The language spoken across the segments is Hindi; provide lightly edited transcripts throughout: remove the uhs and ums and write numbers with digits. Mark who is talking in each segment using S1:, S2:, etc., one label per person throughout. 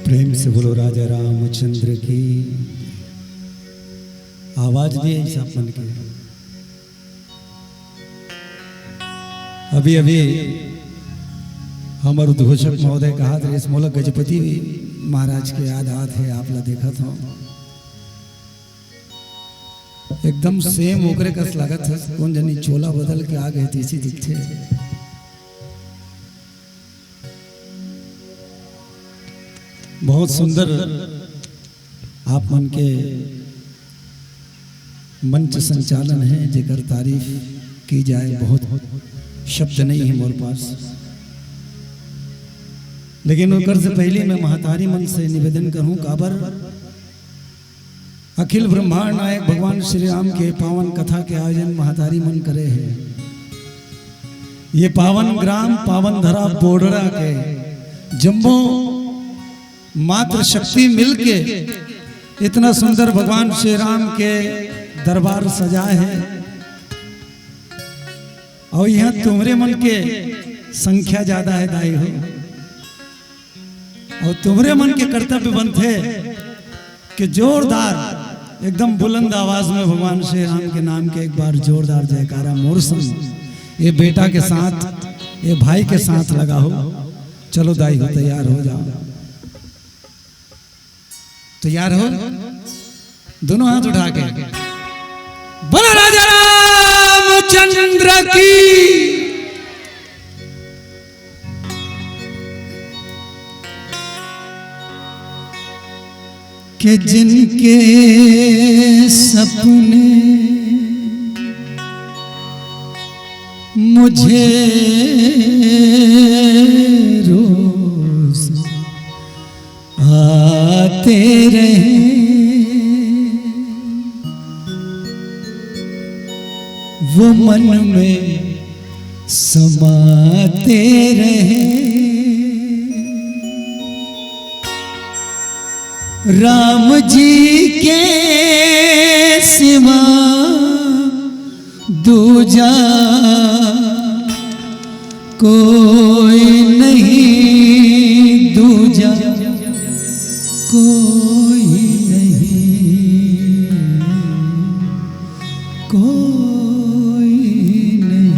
S1: प्रेम से बोलो राजा रामचंद्र की। आवाज भी ऐसा मन की। अभी अभी हमारे उद्घोषक महोदय कहा था इस मोलक गजपति महाराज के याद आत है आप ला देखा था एकदम सेम ओकरे कस लागत है। कौन जनी चोला बदल के आ गए तीसी दिखते। बहुत सुंदर आप मन के मंच संचालन है जेकर तारीफ की जाए बहुत शब्द नहीं है मोर पास। लेकिन ओकर से पहले मैं महतारी मन से निवेदन करूं काबर अखिल ब्रह्मांड नायक भगवान श्री राम के पावन कथा के आयोजन महतारी मन करे हैं। ये पावन ग्राम पावन धरा बोडरा के जम्बो मात्र शक्ति मिलके इतना सुंदर भगवान श्री राम के दरबार सजाए है। और यहाँ तुम्हारे मन के संख्या ज्यादा है दाई हो और तुम्हारे मन के कर्तव्य बनते कि जोरदार एकदम बुलंद आवाज में भगवान श्री राम के नाम के एक बार जोरदार जयकारा मोर संग ये बेटा के साथ ये भाई के साथ लगा हो। चलो दाई हो तैयार हो जाओ। तैयार हो दोनों हाथ उठा के बोलो राजा रामचंद्र की। कि जिनके सपने मुझे रोज आते रहे वो मन में समाते रहे। राम जी के सिवा दूजा कोई नहीं, दूजा कोई नहीं, कोई नहीं।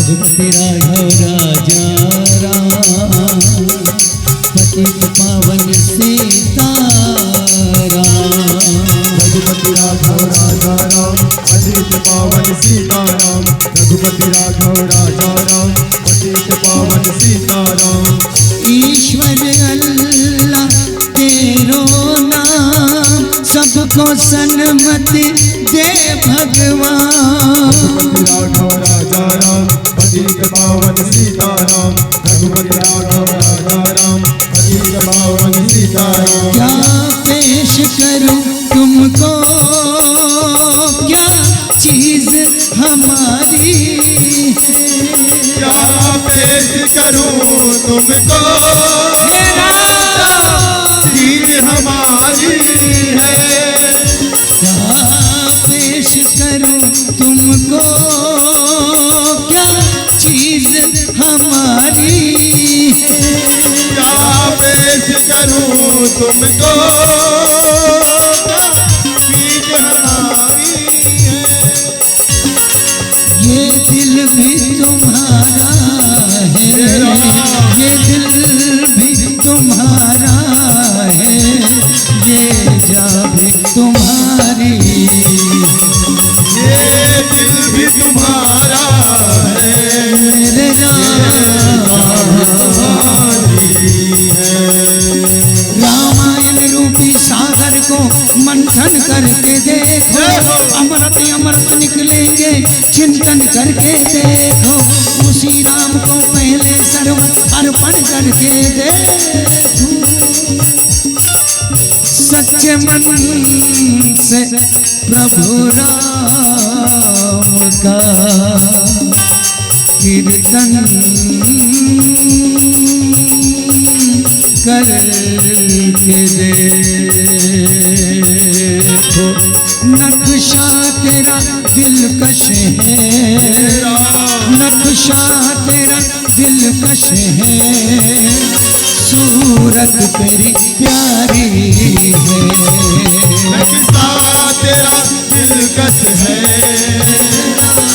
S1: रघुपति राघव राजा राम पतित पावन सीता राम।
S2: रघुपति राघव राजा राम पतित पावन सीता राम। रघुपति राघव राजा राम पतित पावन सीता राम।
S1: ईश्वर अल्लाह तेरो नाम सबको सन्मति दे भगवान।
S2: रघुपति राघव राजा राम पतित पावन सीता राम। रघुपति राघव राजा राम पतित पावन सीता राम।
S1: क्या पेश करूं तुमको क्या चीज हमारी है।
S2: क्या पेश करूं तुमको चीज हमारी है।
S1: क्या पेश करूं तुमको
S2: तुमको बीज हमारी है।
S1: ये दिल भी तुम्हारा है, ये दिल भी तुम्हारा है, ये जा भी तुम्हारी,
S2: ये दिल भी तुम्हारा है,
S1: मेरे रामायण रूपी सागर को मंथन करके देखो, अमृत अमृत निकलेंगे चिंतन करके देखो, उसी राम को पहले सर्व अर्पण करके देखो। सच्चे मन से प्रभु राम का कीर्तन करके देखो, नक्शा तेरा दिलकश है, नक्शा तेरा दिलकश है, सूरत तेरी प्यारी है,
S2: नक्शा तेरा दिलकश है,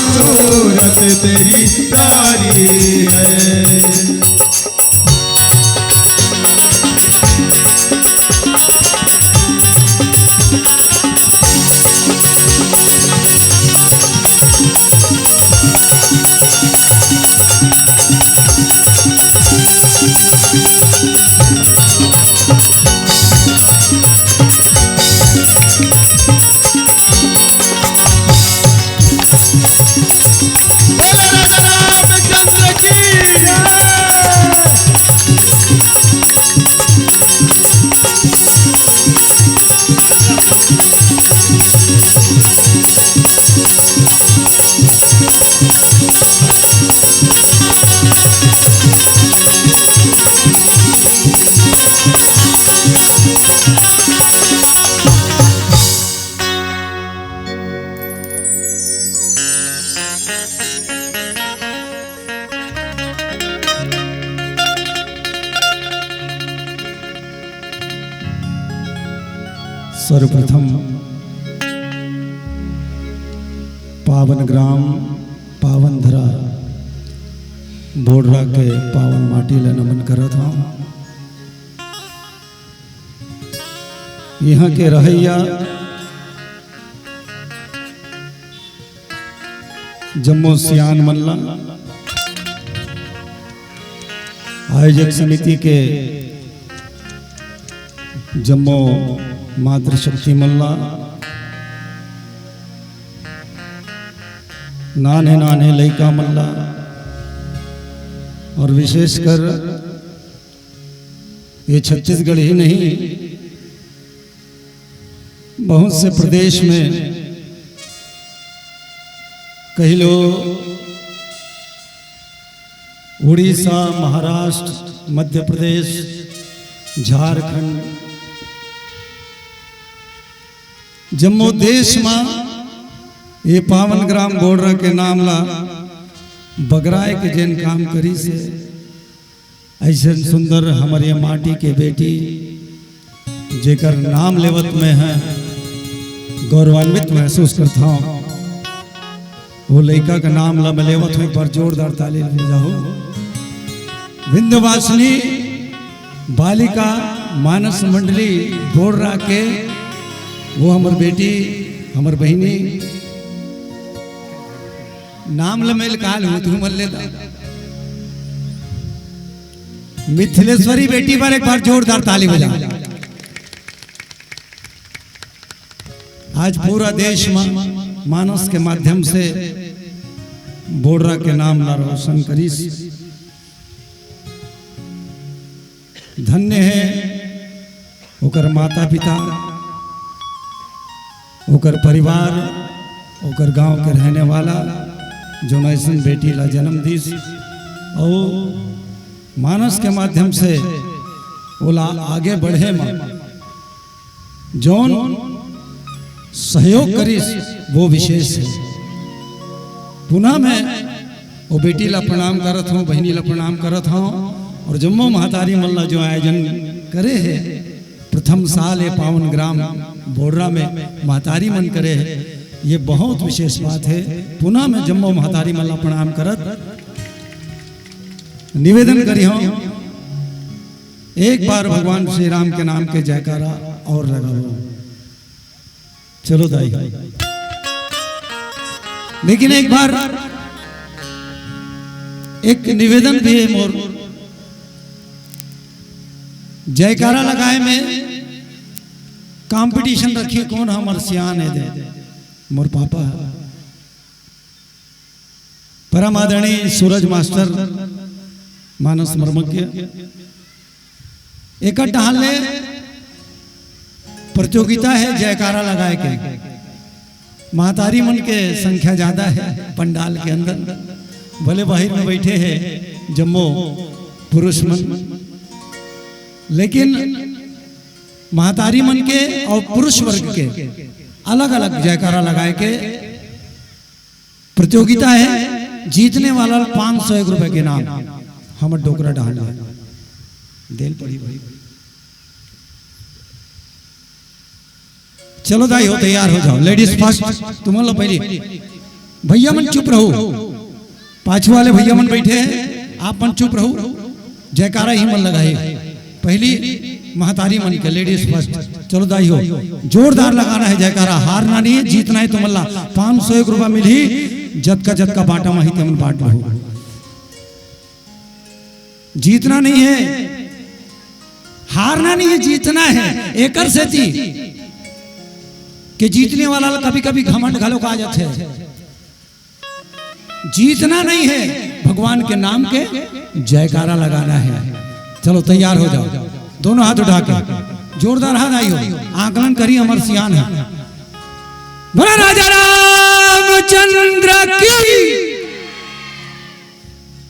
S2: सूरत तेरी प्यारी है।
S1: सर्वप्रथम पावन ग्राम पावन धरा बोडरा के पावन माटी ले नमन करत हूँ। यहाँ के रहैया जम्मू सियान मल्ला आयोजक समिति के जम्मू मातृशक्ति मल्ला, नाने नाने लइका मल्ला और विशेषकर ये छत्तीसगढ़ ही नहीं बहुत से प्रदेश में कई लोग उड़ीसा, महाराष्ट्र, मध्य प्रदेश, झारखंड, जम्मू देश में ये पावन ग्राम बोडरा के नाम ला बगराए के जैन काम करी से ऐसे सुंदर हमारे माटी के बेटी जेकर नाम लेवत में है गौरवान्वित महसूस करता हूँ। वो लड़का का नाम ला मैं लेवत हुई पर जोरदार ताली ले जाओ। विंध्यवासिनी बालिका मानस मंडली बोडरा के वो हमर बेटी हमर बहिनी नाम लमेल काल हो तू मल्ले दा मिथिलेश्वरी बेटी पर एक बार जोरदार ताली बजा। आज पूरा देश में मानस के माध्यम से बोडरा के नाम ला रोशन करी। धन्य है ओकर माता पिता, ओकर परिवार, ओकर गांव के रहने वाला जो ऐसा बेटी ला जन्म दीस और मानस के माध्यम से ओला आगे बढ़े में जौन सहयोग करीस वो विशेष है। पुनः मैं वो बेटी ला प्रणाम करत हूँ, बहनी ला प्रणाम करत हूँ और जम्मू महतारी मल्ला जो आयोजन करे है प्रथम साल ये पावन ग्राम बोडरा में महतारी मन करे है, ये बहुत विशेष बात है। पुनः मैं जम्मो महतारी मल्ला प्रणाम करत निवेदन करी हूं, एक बार भगवान श्री राम के नाम के जयकारा और लगाओ। चलो दाई, लेकिन एक बार एक निवेदन भी है मोर, जयकारा लगाए में कंपटीशन रखिए कौन हमार सियान है दे मोर पापा परम आदरणीय सूरज मास्टर मानस मर्मज्ञ एक डाले प्रतियोगिता है जयकारा लगाए के। महतारी मन के संख्या ज्यादा है पंडाल के अंदर, भले बाहर में बैठे हैं जम्मो पुरुष मन, लेकिन महतारी मन के और पुरुष वर्ग के अलग अलग जयकारा लगाए के प्रतियोगिता है। जीतने वाला 501 रुपए के नाम हम डोकरा डाल देल पड़ी भाई। चलो दाई हो, तैयार हो जाओ। लेडीज फर्स्ट, तुम लोग पहले। भैया मन चुप रहो, पाछू वाले भैया मन बैठे हैं, आप मन चुप रहो, जयकारा ही मन लगाए। पहली महतारी मन के लेडीज फर्स्ट। चलो दाई हो, जोरदार लगाना है जयकारा, हारना नहीं है, जीतना है। तुम अल्लाह 501 रुपया मिली, जद का बाटा वही तुम बांट लो, जीतना नहीं है, हारना नहीं है, जीतना है। एकर से थी कि जीतने वाला कभी कभी घमंड घालो का आदत है, जीतना नहीं है, भगवान के नाम के जयकारा लगाना है। चलो तैयार हो जाओ, दोनों हाथ उठा के जोरदार हाथ आई हो, आकलन करी अमर सियान है। बोला राजा रामचंद्र की।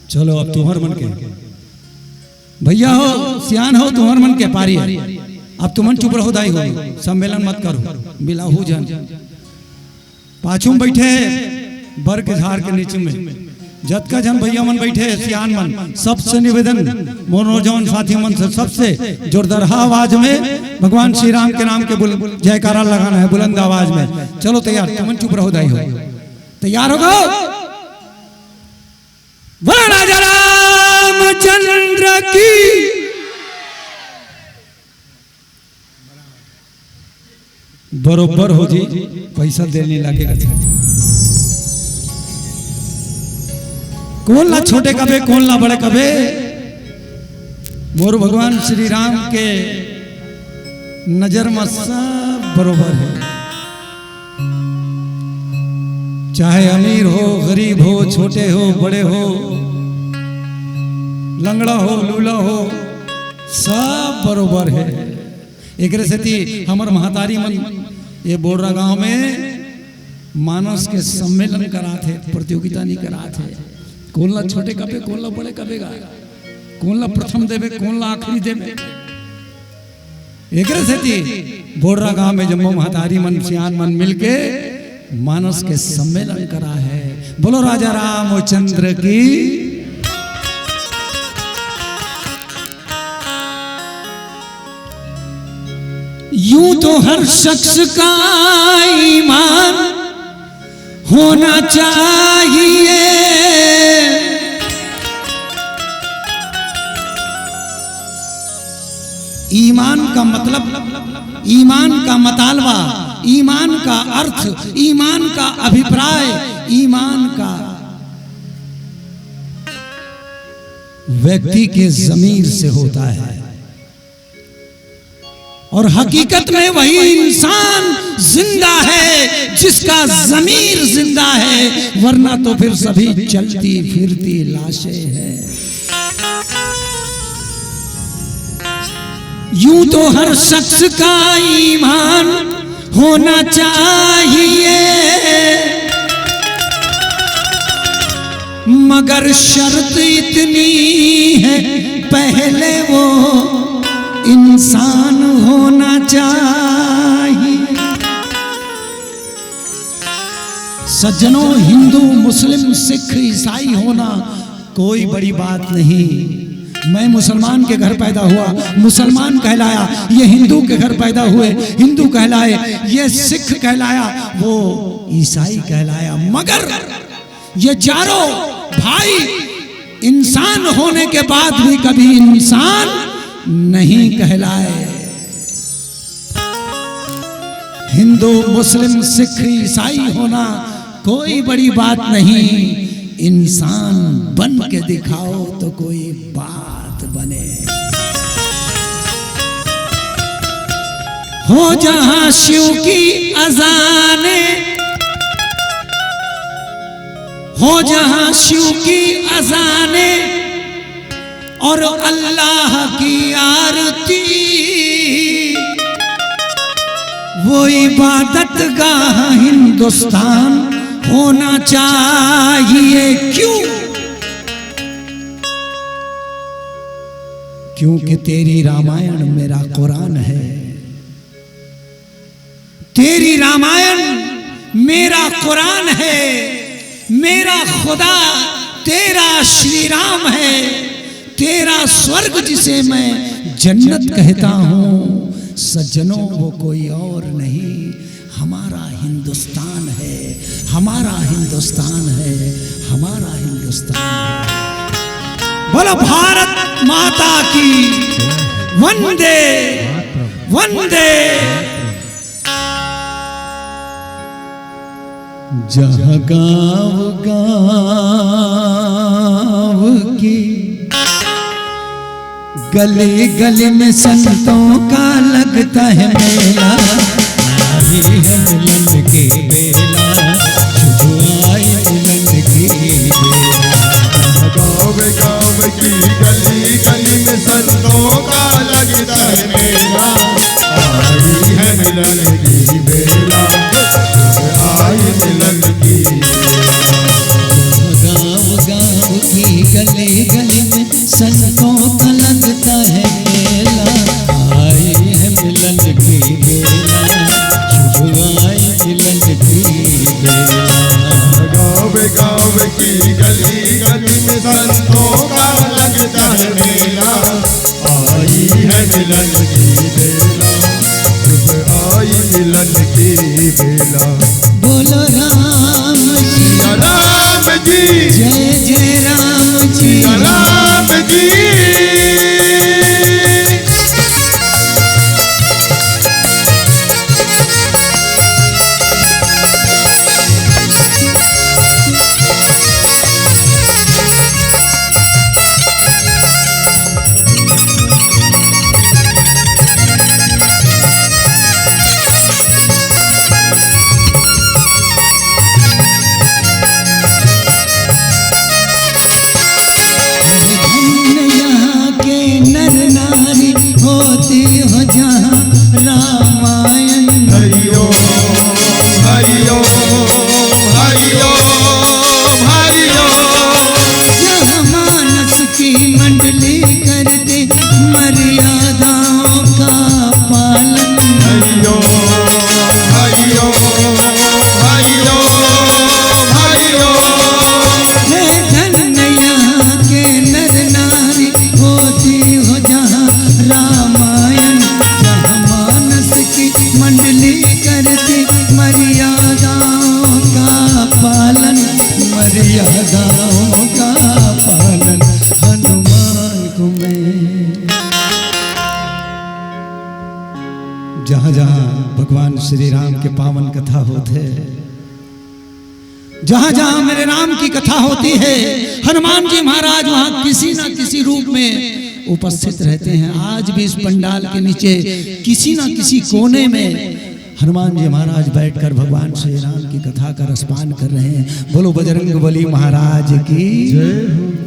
S1: चलो अब तुम्हार मन के भैया हो, सियान हो, तुम्हार मन के पारी है। अब तुमन चुप रहो दाई हो, सम्मेलन मत करो, बिलाहू जन पाछू में बैठे बर के झाड़ के नीचे में जत का जन भैया मन बैठे सियान मन, सबसे निवेदन मोनोजवान साथी मन से सबसे जोरदार आवाज में भगवान श्री राम के नाम के जयकारा लगाना है बुलंद आवाज में। चलो तैयार, तुमन चुप रहो दाई हो, तैयार हो गो। बोला राजा रामचंद्र की। बरोबर हो जी, पैसा देने लगेगा। कौन ला छोटे कबे, कौन ला बड़े कबे, मोर भगवान श्री राम के नजर में सब बरोबर है। चाहे अमीर हो, गरीब हो, छोटे हो, बड़े हो, लंगड़ा हो, लूला हो, सब बरोबर है। एक से हमार महतारी मन ये बोडरा गांव में मानस के सम्मेलन करा थे, प्रतियोगिता नहीं करा थे। कौन ला छोटे कबे, कौन ला बड़े कबेगा, कौन ला प्रथम देवे, कौन ला आखिरी देवे। एक से बोडरा गांव में जम्मो महतारी मन सियान मन मिलके मानस के सम्मेलन करा है। बोलो राजा रामचंद्र की। यूं तो हर शख्स का ईमान होना चाहिए, ईमान का मतलब, ईमान का मतालबा, ईमान का अर्थ, ईमान का अभिप्राय, ईमान का व्यक्ति के ज़मीर से होता है। और हकीकत में वही इंसान जिंदा है जिसका ज़मीर जिंदा है, वरना तो फिर सभी चलती फिरती लाशें हैं। यूं तो हर शख्स का ईमान होना चाहिए, मगर शर्त इतनी है पहले वो इंसान होना चाहिए। सज्जनों, हिंदू, मुस्लिम, सिख, ईसाई होना कोई बड़ी बात नहीं, मैं मुसलमान के घर पैदा हुआ, मुसलमान कहलाया। ये हिंदू के घर पैदा हुए, हिंदू कहलाए। ये सिख कहलाया, वो ईसाई कहलाया। मगर ये चारों भाई इंसान होने के बाद भी कभी इंसान नहीं कहलाए। हिंदू, मुस्लिम, सिख, ईसाई होना कोई बड़ी बात नहीं। इंसान बन के दिखाओ तो कोई बात बने। हो जहां शिव की अजाने, हो जहां शिव की अजाने और अल्लाह की आरती, वो इबादत गाह हिंदुस्तान होना चाहिए। क्यों? क्योंकि तेरी रामायण मेरा कुरान है। तेरी रामायण मेरा कुरान है। मेरा खुदा तेरा श्री राम है। तेरा स्वर्ग जिसे मैं जन्नत कहता हूं, सज्जनों वो कोई और नहीं, हमारा हिंदुस्तान है। हमारा हिंदुस्तान है। हमारा हिंदुस्तान है। बोलो भारत माता की वंदे वंदे। जहाँ गाँव गाँव की गली गली में संतों का लगता है मेला। आई है मिलन की बेला, शुभ आई मिलन की बेला।
S2: गाँव गाँव की गली गली में संतों का लगता है मेला। आई है मिलन की बेला, आई मिलन की बेला।
S1: गाँव गाँव की गली गली में संतों का लगता है मेला। आई है मिलन की बेला, शुभ आई मिलन की बेला।
S2: गाँव गाँव की गली गली में संतों का लगता है मेला। आई है मिलन की बेला, शुभ आई मिलन की बेला।
S1: बोलो राम जी,
S2: राम जी,
S1: जय जय राम जी,
S2: राम जी।
S1: जहाँ जहाँ भगवान श्री राम के पावन कथा होते, जहाँ जहाँ मेरे राम की कथा होती है, हनुमान जी महाराज वहाँ किसी न किसी रूप में उपस्थित रहते हैं। आज भी इस पंडाल के नीचे किसी न किसी कोने में हनुमान जी महाराज बैठकर भगवान श्री राम की कथा का रसपान कर रहे हैं। बोलो बजरंगबली महाराज की जय।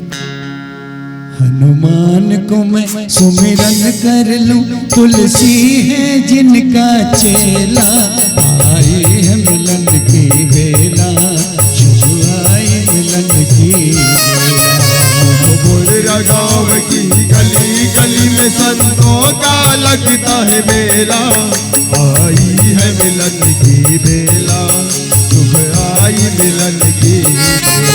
S1: हनुमान को मैं सुमिरन कर लूं, तुलसी है जिनका चेला। आई है मिलन की बेला, शुभ आई मिलन की बेला।
S2: बोल गाँव की गली गली में संतों का लगता है मेला। आई है मिलन की बेला, शुभ आई मिलन की बेला।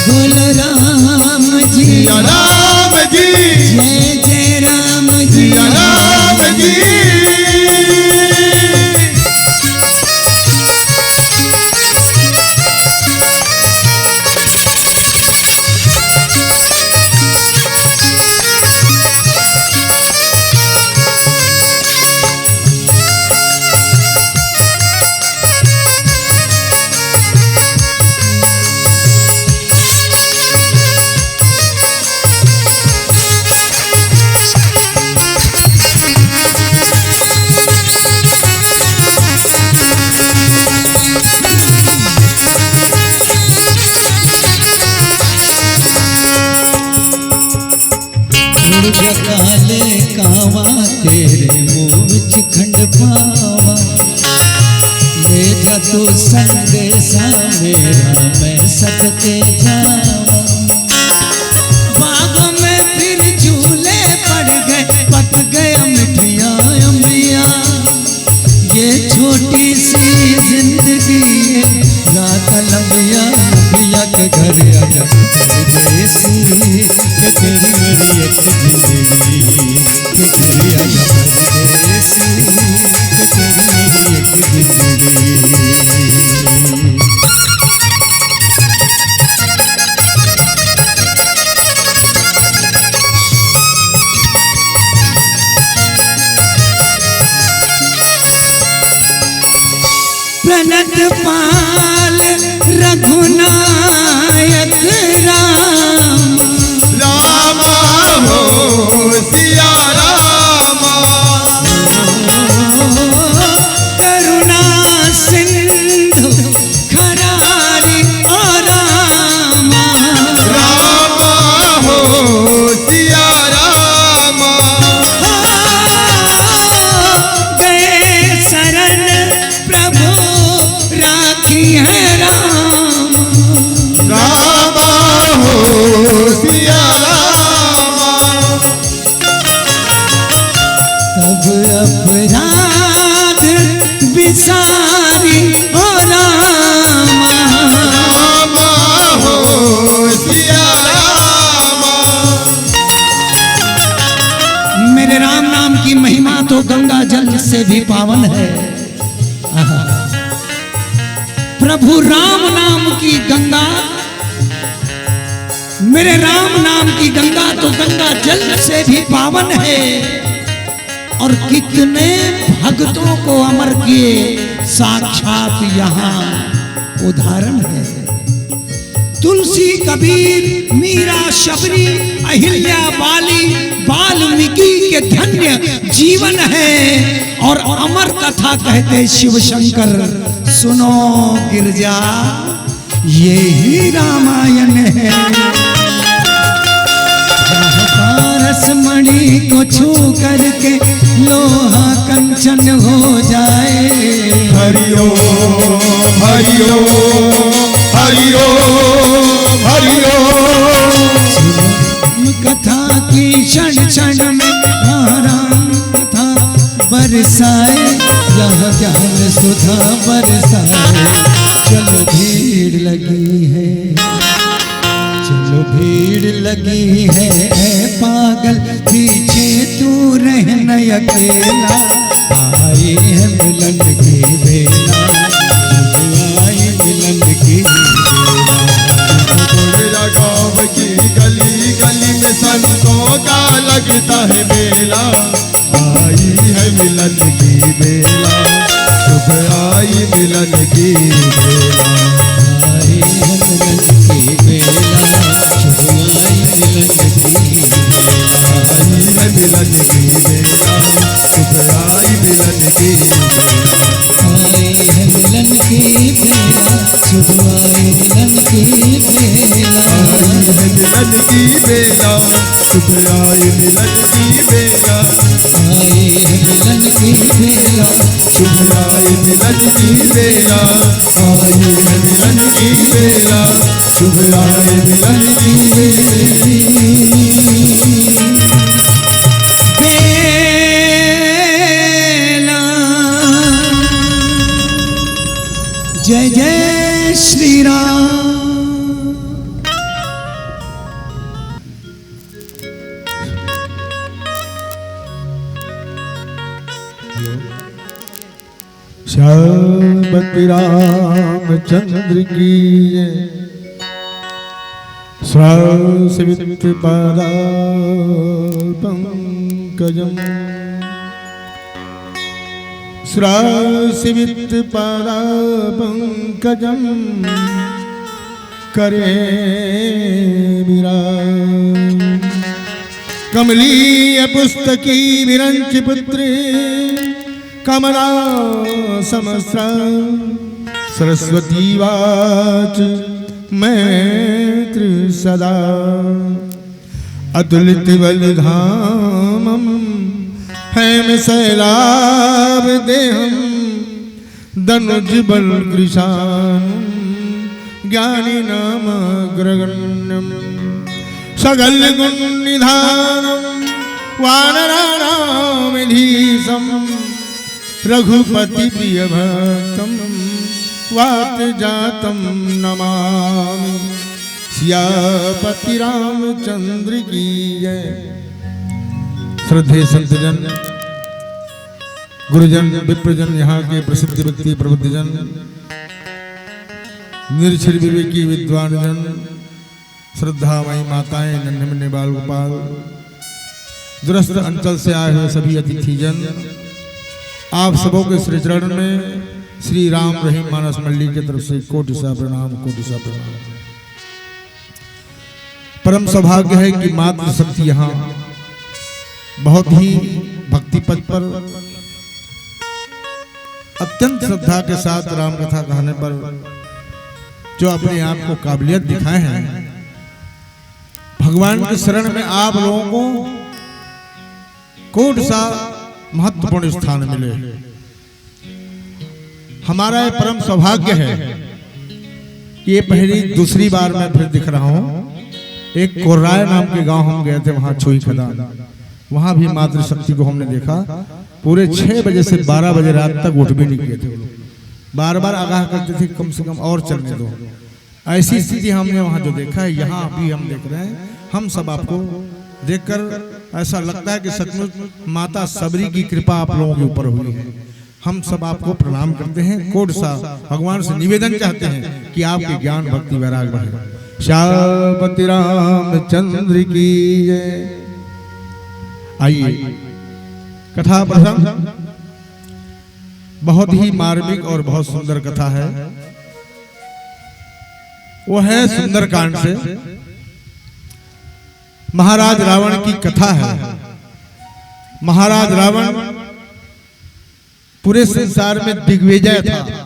S1: बोल राम जी,
S2: राम जी,
S1: गुड़ काले कावा तेरे मुँह विच खंड पावा ले जा तू संदेशा मेरा मैं सदके जावा बागों में फिर झूले पड़ गए पक गया मिठिया अम्बिया ये छोटी सी जिंदगी है रात लंबिया अम्बिया के घर आजा परदेसी के तेरी मेरी एक जिंदगी के घर आजा परदेसी के तेरी मेरी एक जिंदगी प्रणत पाल रघुनायक राम
S2: रामा हो सिया रामा
S1: करुणा सिंधु खरारी ओ रामा
S2: रामा हो सिया रामा
S1: गए शरण प्रभु राखी है राम
S2: रामा हो सिया रामा
S1: तब अपराध बिसारी ओ रामा
S2: रामा हो सिया रामा
S1: मेरे राम नाम की महिमा तो गंगा जल से भी पावन है। आहा। प्रभु राम नाम की गंगा मेरे राम नाम की गंगा तो गंगा जल से भी पावन है और कितने भक्तों को अमर किए साक्षात यहाँ उदाहरण है। तुलसी कबीर मीरा शबरी अहिल्या बाली वाल्मीकि के धन्य जीवन है और अमर कथा कहते शिव शंकर सुनो गिरजा ये ही रामायण है। रसमणि को छू करके लोहा कंचन हो जाए
S2: हरिओ हरिओ हरिओ हरिओ
S1: कथा की क्षण क्षण में राम कथा बरसाए यह ज्ञान सुधा बरसाए चलो भीड़ लगी है चलो भीड़ लगी है ऐ पागल पीछे तू रहना अकेला आई है मिलन की बेला आई मिलन की
S2: मेरा गाँव की गली गली में संतों का लगता है मेला आई है मिलन की बेला शुभ आई मिलन की बेला
S1: आई है मिलन की बेला शुभ आई मिलन की बेला
S2: आई है मिलन की बेला शुभ आई मिलन की बेला
S1: आई है मिलन की बेला शुभ आई मिलन की बेला
S2: आई है मिलन की बेला शुभ आई मिलन की बेला
S1: आई है मिलन की बेला
S2: शुभ आई मिलन की बेला आई है मिलन की बेला शुभ आई मिलन की
S1: बेला। जय जय श्री राम।
S2: श्यामति रामचंद्र की श्रासित पादा पंकजम श्रासित पादा पंकजम करे विराम कमलीय पुस्तकी विरंच पुत्री कमला समस्रा सरस्वती वाच मैत्र सदा अतुलित बलधामम हैम सैलाब देहम दनुज बल कृशान ज्ञानी नाम ग्रगण्यम सगल गुण निधानम वानराणामधीशम रघुपति प्रिय भक्तम वात जातम नमामि सियापति रामचंद्र की जय। श्रद्धेय संतजन, गुरुजन, विप्रजन, यहाँ के प्रसिद्ध व्यक्ति, प्रबुद्धजन, निरक्षर विवेकी विद्वान जन, श्रद्धामयी माताएं, नन्हे मुन्ने बाल गोपाल, दूरस्थ अंचल से आए हुए सभी अतिथिजन, आप सबों के श्री चरण में श्री राम रहीम मानस मंडली की तरफ से कोटि सा प्रणाम, कोटि सा प्रणाम। परम सौभाग्य है कि मातृ शक्ति यहाँ बहुत ही भक्ति पथ पर अत्यंत श्रद्धा के साथ राम कथा कहने पर जो अपने आप को काबिलियत दिखाए हैं, भगवान के शरण में आप लोगों को कोट सा महत्वपूर्ण स्थान मिले। हमारा ये परम सौभाग्य है कि ये पहली दूसरी बार मैं फिर दिख रहा हूं। एक कोर्राय नाम के गांव हम गए थे, वहां छुई खदान, वहां भी मातृशक्ति को हमने देखा। पूरे 6 बजे से 12 बजे रात तक उठ भी नहीं गए थे। बार बार आगाह करते थे कम से कम और चलने दो। ऐसी स्थिति हमने वहां जो देखा है, यहाँ भी हम देख रहे हैं। हम सब आपको देखकर ऐसा लगता है कि सचमुच माता सबरी की कृपा आप लोगों के ऊपर हुई है। हम सब आपको प्रणाम करते हैं, कोट सा भगवान से निवेदन चाहते हैं कि आपके ज्ञान भक्ति वैराग बढ़े। श्यामपति रामचंद्र की जय। आइए, कथा प्रसंग बहुत ही मार्मिक और बहुत सुंदर कथा है। वो है सुंदरकांड से। महाराज रावण की कथा है। महाराज रावण पूरे संसार में दिग्विजय था।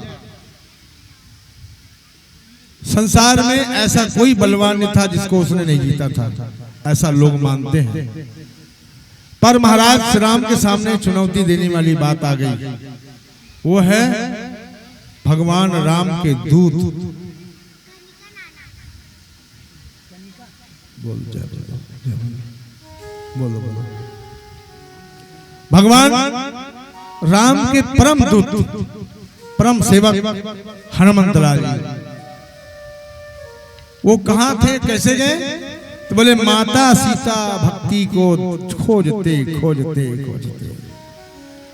S2: संसार में ऐसा कोई बलवान नहीं था जिसको उसने नहीं जीता था, ऐसा लोग मानते हैं। पर महाराज श्री राम के सामने चुनौती देने वाली बात आ गई। वो है भगवान राम के दूत। बोलो बोलो। भगवान राम के परम दूत, परम सेवक हनुमंत लाल जी, वो कहां थे, कैसे गए? तो बोले माता सीता भक्ति को खोजते खोजते खोजते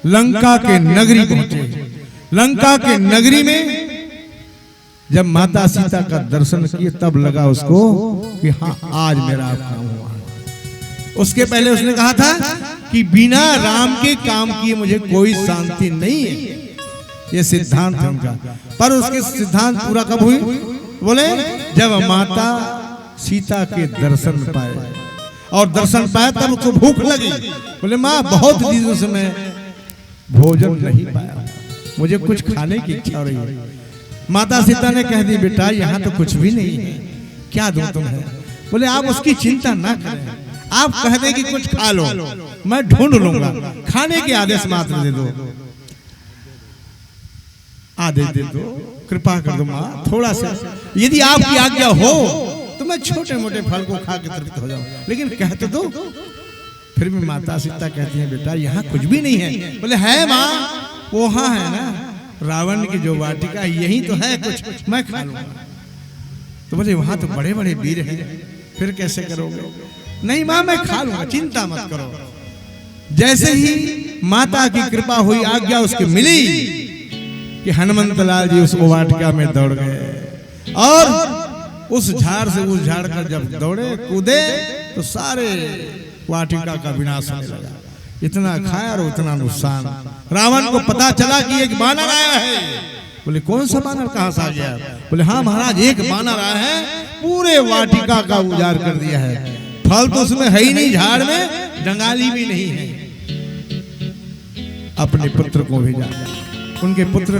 S2: लंका के नगरी पहुंचे। लंका के नगरी में जब माता सीता का दर्शन किए तब लगा उसको कि हाँ, आज मेरा काम हुआ। उसके पहले उसने कहा था कि बिना राम के काम किए मुझे कोई शांति नहीं है। ये सिद्धांत है उनका। पर उसके सिद्धांत पूरा कब हुई? बोले जब माता सीता के दर्शन पाए, और दर्शन पाए तब उसको भूख लगी। बोले माँ, बहुत दिनों से मैं भोजन नहीं पाया, मुझे कुछ खाने की इच्छा हो रही है। माता सीता ने कह दी, बेटा यहाँ तो कुछ भी नहीं है, क्या दूं तुम्हें? बोले आप उसकी चिंता ना करें, आप कह दें कि कुछ खा लो, मैं ढूंढ लूंगा, खाने के आदेश मात्र दे दो। आदेश दे दो, कृपा कर दो माँ, थोड़ा सा, यदि आपकी आज्ञा हो तो मैं छोटे मोटे फल को खा के तृप्त हो जाऊं, लेकिन कह तो दो। फिर भी माता सीता कहती है, बेटा यहाँ कुछ भी नहीं है। बोले है माँ, वो हाँ है ना, रावण की जो वाटिका, यही तो है कुछ, मैं खा लूंगा। तो बोले वहां तो बड़े बड़े वीर हैं, फिर कैसे करोगे? नहीं माँ, मैं खा लूंगा, चिंता मत करो। जैसे ही माता की कृपा हुई, आज्ञा उसकी मिली कि हनुमंत लाल जी उस वाटिका में दौड़ गए, और उस झाड़ से उस झाड़ कर जब दौड़े कूदे तो सारे वाटिका का विनाश होने लगा। इतना खाया और उतना नुकसान। रावण को पता चला कि एक बानर आया है। बोले कौन सा बानर, कहां से आ गया? बोले हाँ महाराज, एक बानर आया है, पूरे वाटिका का उजाड़ कर दिया है। फल तो उसमें है ही नहीं, झाड़ में जंगाली भी नहीं है। अपने पुत्र को भेजा। उनके पुत्र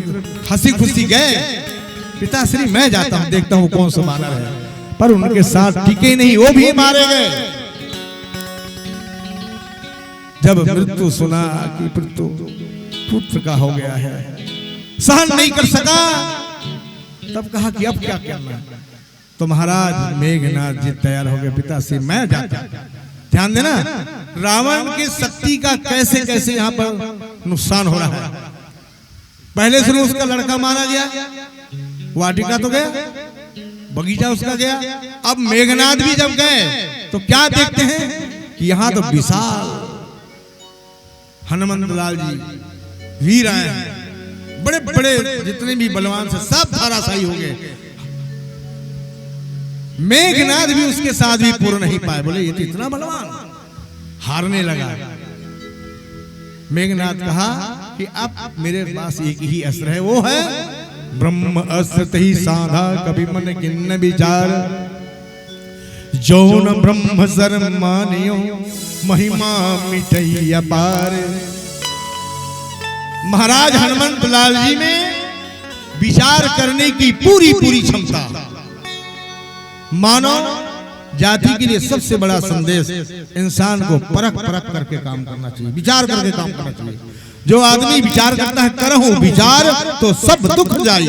S2: हंसी खुशी गए, पिताश्री मैं जाता हूं, देखता हूं कौन सा बानर है। पर उनके साथ टिके नहीं, वो भी मारे गए। जब मृत्यु सुना कि पुत्र का हो गया है, सहन नहीं कर सका, तब कहा कि अब क्या करना है। तो महाराज मेघनाथ जी तैयार हो गए, पिता से मैं जाता। ध्यान देना, रावण की शक्ति का कैसे कैसे यहाँ पर नुकसान हो रहा है। पहले से उसका लड़का मारा गया, वाटिका तो गया, बगीचा उसका गया। अब मेघनाथ भी जब गए तो क्या देखते हैं कि यहाँ तो विशाल हनुमंत लाल जी वीर आए हैं, बड़े बड़े जितने भी बलवान से सब धाराशायी हो गए। मेघनाथ भी उसके साथ भी पूर्ण नहीं पाए, बोले ये तो इतना बलवान, हारने लगा। मेघनाथ कहा कि अब मेरे पास एक ही अस्त्र है, वो है ब्रह्म अस्त्र ही साधा कभी मन किन्न विचार, जो न ब्रह्म सर मानियो महिमा मिटई अपार। महाराज हनुमंत लाल जी में विचार करने की पूरी पूरी क्षमता। मानव जाति के लिए सबसे बड़ा संदेश इंसान को परख परख करके काम करना चाहिए, विचार करके काम करना चाहिए। जो आदमी विचार करता है करहूं विचार तो सब दुख जाए,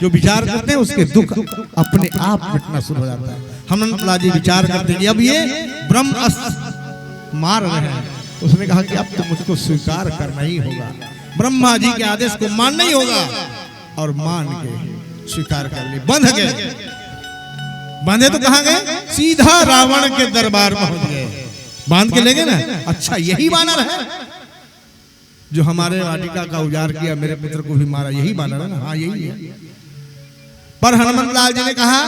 S2: जो विचार करते हैं उसके दुख अपने आप मिटना शुरू हो जाता है। हनुमंत लाल जी विचार करते हैं, अब ये ब्रह्म अस्त्र मार रहे हैं। उसने कहा कि अब तो मुझको स्वीकार करना ही होगा, ब्रह्मा जी के आदेश को मानना ही होगा। और मान के स्वीकार कर ली, बंध गए। बांधे तो कहां गए, सीधा रावण के दरबार पहुंच गए। बांध के ले गए ना, अच्छा यही वानर है जो हमारे वाटिका का उजाड़ किया, मेरे पुत्र को भी मारा, यही वानर है ना? हाँ यही है। पर हनुमंत लाल जी ने कहा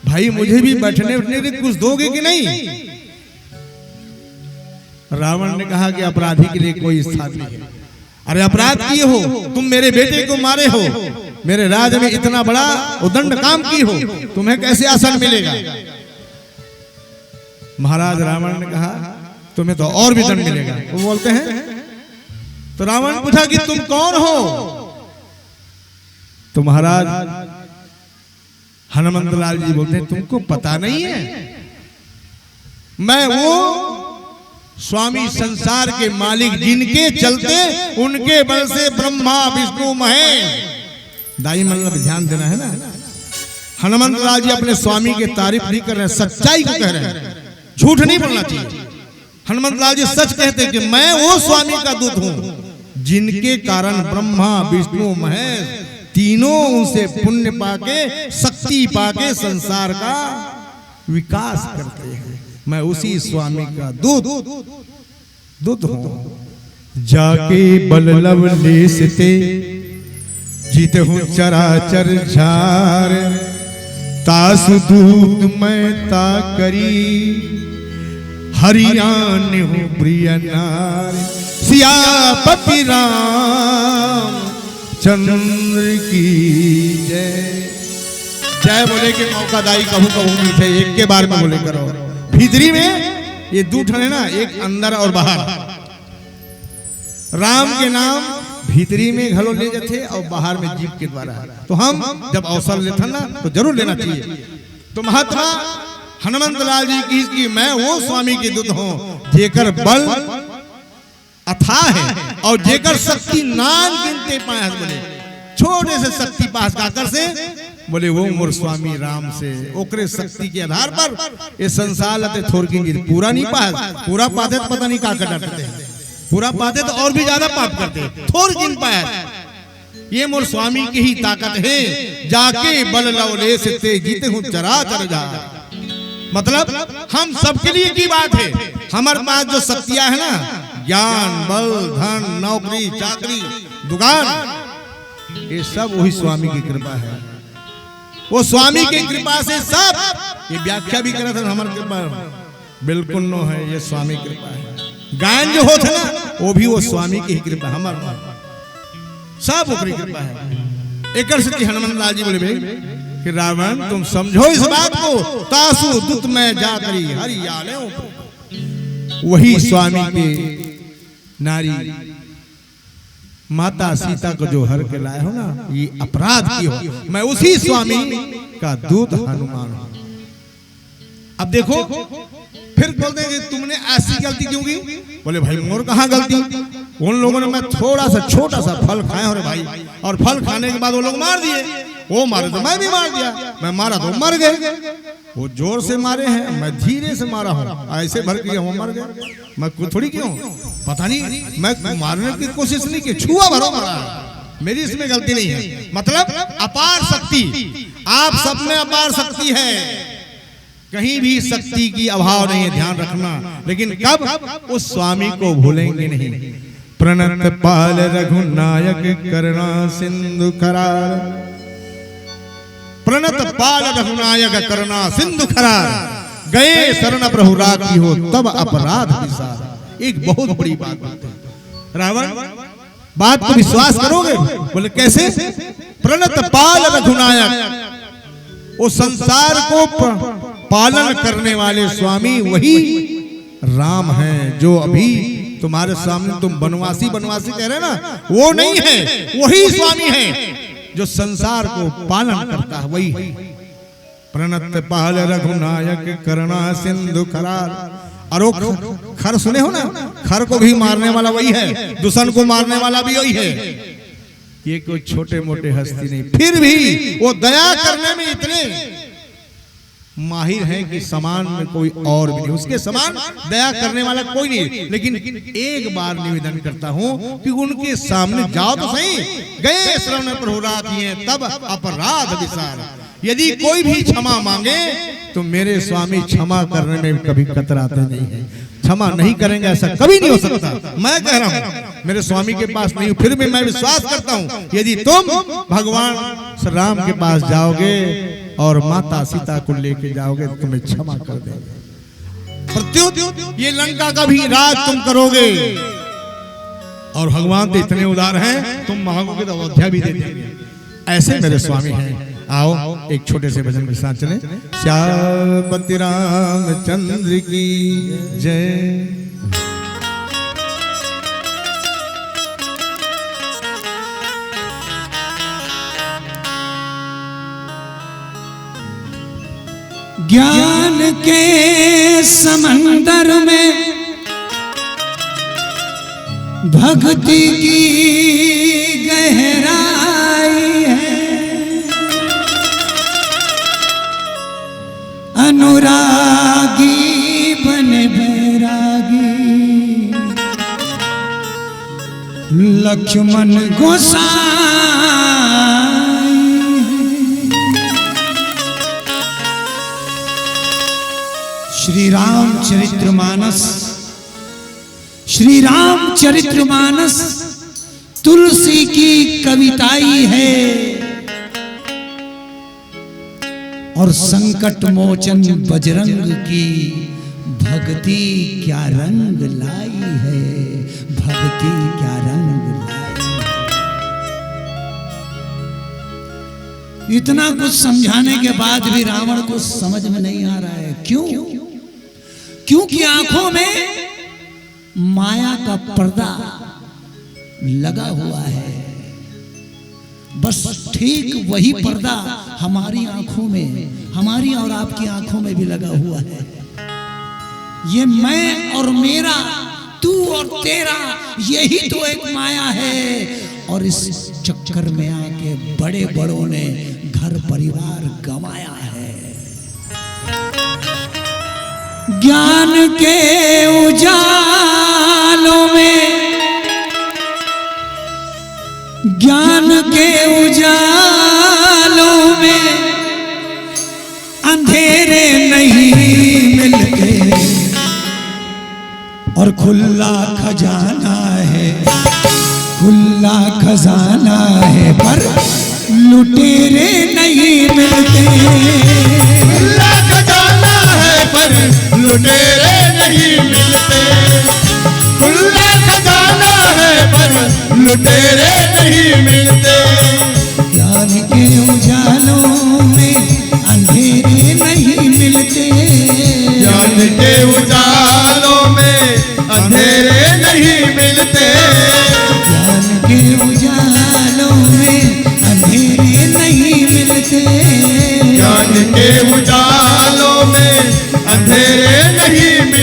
S2: भाई मुझे भी बैठने उठने के कुछ दोगे कि नहीं? रावण ने कहा कि अपराधी के लिए कोई स्थान नहीं है। अरे अपराध किए हो, तुम मेरे बेटे को मारे हो, मेरे राज में इतना बड़ा उदंड काम की हो, तुम्हें कैसे आसन मिलेगा? महाराज रावण ने कहा तुम्हें तो और भी दंड मिलेगा। वो बोलते हैं, तो रावण पूछा कि तुम कौन हो? तो महाराज हनुमंत लाल जी बोलते हैं तुमको पता नहीं है, मैं वो स्वामी संसार के मालिक जिनके चलते उनके बल से ब्रह्मा विष्णु महेश। दाई मतलब ध्यान देना है ना, हनुमंत लाल जी अपने स्वामी की तारीफ नहीं कर रहे हैं, सच्चाई को कह रहे हैं, झूठ नहीं बोलना चाहिए। हनुमंत लाल जी सच कहते हैं कि मैं वो स्वामी का दूत हूं जिनके कारण ब्रह्मा विष्णु महेश तीनों उनसे पुण्य पाके शक्ति पाके संसार का विकास करते हैं। मैं उसी स्वामी का दूत हूं। जाके बल लवलेश ते जीते हूं चराचर झार, तासु दूत मैं ता करी हरियाण हूं प्रिय नार। सियापति राम चंद्र की जय। जय बोले के मौका दाई कहूं कहूं मीठे, एक के बार में बोले करो। भीतरी में ये दो ठने ना, एक अंदर और बाहर। राम के नाम भीतरी में घलो ले जाते और बाहर में जीव के द्वारा। तो हम जब अवसर लेते ना तो जरूर लेना चाहिए। तो महात्मा हनुमंत लाल जी की मैं वो स्वामी के दूत हूं जेकर बल अथाह है और जेकर शक्ति नान गिनते पाए। बोले छोटे से शक्ति पास काकर से, बोले वो मोर स्वामी राम से, ओकरे शक्ति के आधार पर ये संसार लते थोड़ की पूरा नहीं पाए। पूरा पाते तो पता नहीं का करते, पूरा पाते तो और भी ज्यादा पाप करते, थोड़ गिन पाए। ये मोर स्वामी की ही ताकत है, जाके बल लवले से ते जीते हूं चराचर झार। मतलब हम सबके लिए की बात है, हमारे पास जो शक्तियां है ना, ज्ञान बल धन नौकरी चाकरी दुकान, ये सब वही स्वामी की कृपा है। वो स्वामी की कृपा से सब, ये व्याख्या भी करे थे हमारे कृपा बिल्कुल नो है, ये स्वामी कृपा है। गायन जो होते ना वो भी वो स्वामी की ही कृपा, हमारे सब ऊपरी कृपा है। एक हनुमंत लाल जी बोले भाई कि रावण तुम समझो इस बात को, तासु दूत में जा करी हरियाले। वही स्वामी के नारी माता सीता को जो हर के लाए हो ना, ये अपराध की हो, मैं उसी स्वामी का दूत हनुमान हूं। अब देखो फिर बोलते हैं कि तुमने ऐसी गलती क्यों की? बोले भाई मोर कहाँ गलती, उन लोगों ने मैं थोड़ा सा छोटा सा फल खाया हो रे भाई, और फल खाने के बाद वो लोग मार दिए, वो मारे तो मैं भी मार दिया, मैं मारा तो मर गए। वो जोर से मारे हैं, मैं धीरे से मारा हूँ, ऐसे भर के वो मर गए, मैं थोड़ी क्यों, पता नहीं, मैं मारने की कोशिश नहीं की, छुआ भरो मारा, मेरी इसमें गलती नहीं है। मतलब अपार शक्ति, आप सब में अपार शक्ति है, कहीं भी शक्ति की अभाव नहीं है, ध्यान रखना। लेकिन कब? उस स्वामी को भूलेंगे नहीं। प्रणत पाल रघुनायक करुणा सिंधु करार, प्रणत पाल रघुनायक करुणा सिंधु करार, गए शरण प्रभु राखी हो तब अपराध विसार। एक बहुत बड़ी बात है, रावण बात को विश्वास करोगे? बोले कैसे? प्रणत पाल रघुनायक, वो संसार को पालन करने वाले स्वामी वही राम हैं, जो अभी तुम्हारे सामने तुम बनवासी बनवासी कह रहे ना, वो नहीं है, वही स्वामी है जो संसार को पालन करता है, वही है। प्रणत पाल रघुनायक करुणा सिंधु करार। और खर सुने हो ना, खर को भी मारने वाला वही है, दुश्मन को मारने वाला भी वही है। ये कोई छोटे मोटे हस्ती नहीं, फिर भी वो दया करने में इतने माहिर है कि समान में कोई और भी नहीं, उसके समान दया करने वाला कोई नहीं। लेकिन एक बार निवेदन करता हूं कि उनके सामने जाओ तो सही, गए शरण प्रभु राखी हैं तब अपराध विसार। यदि कोई भी क्षमा मांगे तो मेरे स्वामी क्षमा करने में कभी कतराते नहीं है, क्षमा नहीं करेंगे, ऐसा कभी नहीं हो सकता। मैं कह रहा हूं मेरे स्वामी के पास नहीं हूं, फिर भी मैं विश्वास करता हूं यदि तुम भगवान श्री राम के पास जाओगे और माता सीता को लेके जाओगे तो तुम्हें क्षमा कर देंगे। प्रत्युत ये लंका का भी राज तुम करोगे, और भगवान तो इतने उदार हैं, तुम मांगोगे तो अयोध्या भी दे देंगे। ऐसे मेरे स्वामी हैं। आओ एक छोटे से भजन के साथ चलें। श्यामपति रामचंद्र की जय।
S1: ज्ञान के समंदर में भक्ति की गहराई है, अनुरागी बने बैरागी, लक्ष्मण गोसाई। श्री रामचरितमानस, श्री रामचरितमानस तुलसी की कविताई है, और संकट मोचन बजरंग की भक्ति क्या रंग लाई है, भक्ति क्या रंग लाई है। इतना कुछ समझाने के बाद भी रावण को समझ में नहीं आ रहा है। क्यों? क्योंकि आंखों में माया का पर्दा लगा हुआ है। बस ठीक वही पर्दा हमारी आंखों में, हमारी और आपकी आंखों में भी लगा हुआ है। ये मैं और मेरा, तू और तेरा, यही तो एक माया है। और इस चक्कर में आके बड़े बड़ों ने घर परिवार गंवाया है। ज्ञान के उजालों में, ज्ञान के उजालों में अंधेरे नहीं मिलते, और खुला खजाना है, खुला खजाना है, पर लुटेरे नहीं मिलते।
S2: खुला खजाना है पर लुटेरे नहीं मिलते, खुला खजाना है पर लुटेरे नहीं मिलते।
S1: ज्ञान के उजालों में अंधेरे नहीं मिलते,
S2: ज्ञान के उजालों में अंधेरे नहीं मिलते,
S1: ज्ञान के उजालों में अंधेरे नहीं मिलते,
S2: ज्ञान के उजालों में अंधेरे नहीं मिलते।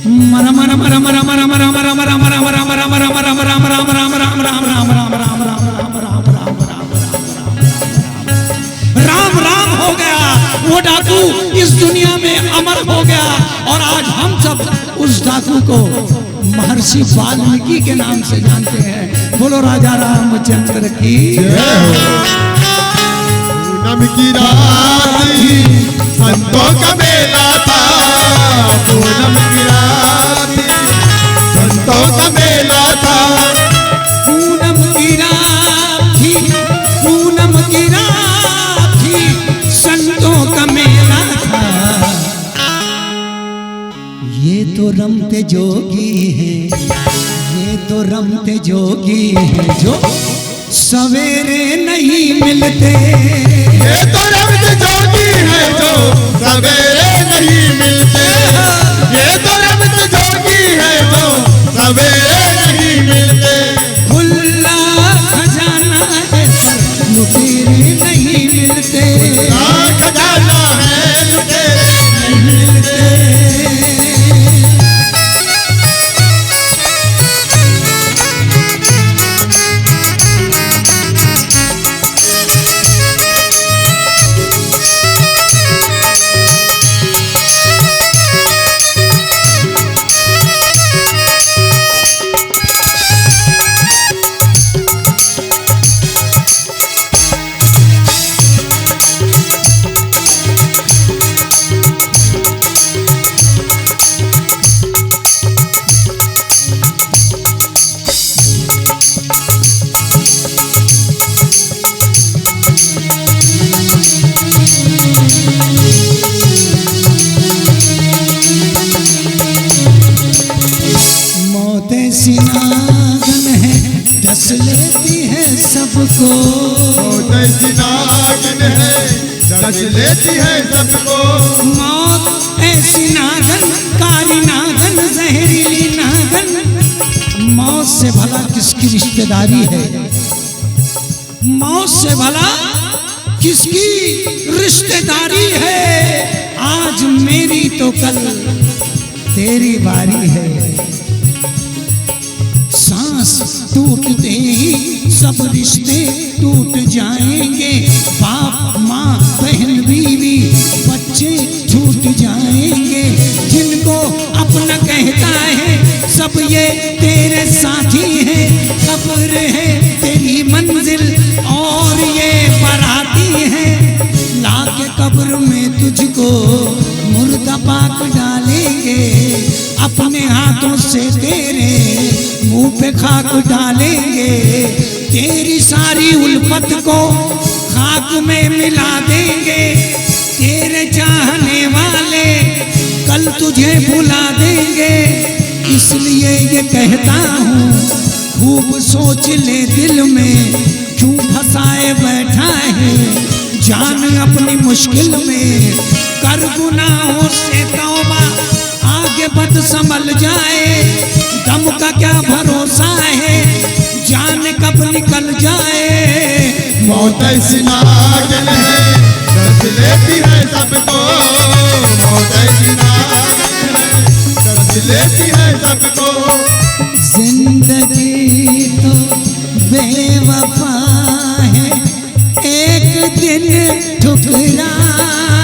S1: मरा मरा मरा मरा मरा मरा मरा मरा मरा मरा मरा मरा मरा मरा मरा मरा मरा राम राम राम राम राम राम राम राम राम राम हो गया। वो डाकू इस दुनिया में अमर हो गया और आज हम सब उस डाकू को महर्षि वाल्मीकि के नाम से जानते हैं। बोलो राजा रामचंद्र की
S2: पूनम की रात थी, संतों का मेला था। पूनम की रात थी, संतों का मेला था।
S1: पूनम की रात थी, पूनम की रात थी, संतों का मेला था। ये तो रमते जोगी हैं, ये तो रमते जोगी हैं जो सवेरे नहीं मिलते।
S2: ये तो रमते जोगी हैं जो सवेरे नहीं मिलते। ये तो रमते जोगी हैं जो सवेरे नहीं मिलते।
S1: खुला खजाना है पर लुटेरे नहीं मिलते।
S2: खजाना है लुटेरे नहीं मिलते।
S1: सिनागन है डस लेती है सबको।
S2: मौत सिनागन है डस लेती है सबको।
S1: मौत ऐसी नागन, कारी नागन, जहरीली नागन। मौत से भला किसकी रिश्तेदारी है? मौत से भला किसकी रिश्तेदारी है? आज मेरी तो कल तेरी बारी है। सांस टूटते ही सब रिश्ते टूट जाएंगे। बाप माँ बहन बीवी बच्चे छूट जाएंगे। जिनको अपना कहता है सब ये तेरे साथी हैं। कब्र है तेरी मंजिल और ये बाराती है। लाके कब्र में तुझको मुर्दा पाक डालेंगे। अपने हाथों से तेरे मुंह पे खाक डालेंगे। तेरी सारी उल्फत को खाक में मिला देंगे। तेरे चाहने वाले कल तुझे भुला देंगे। इसलिए ये कहता हूँ खूब सोच ले दिल में, क्यों फंसाए बैठा है जान अपनी मुश्किल में। कर गुनाहों से तौबा, आगे बद संभल जाए। दम का क्या भरोसा है, जान कब निकल जाए।
S2: मौत ऐसी नागन है डस लेती है सबको। मौत ऐसी नागन है डस लेती है सबको।
S1: जिंदगी तो बेवफा है, एक दिन ठुकराएगी।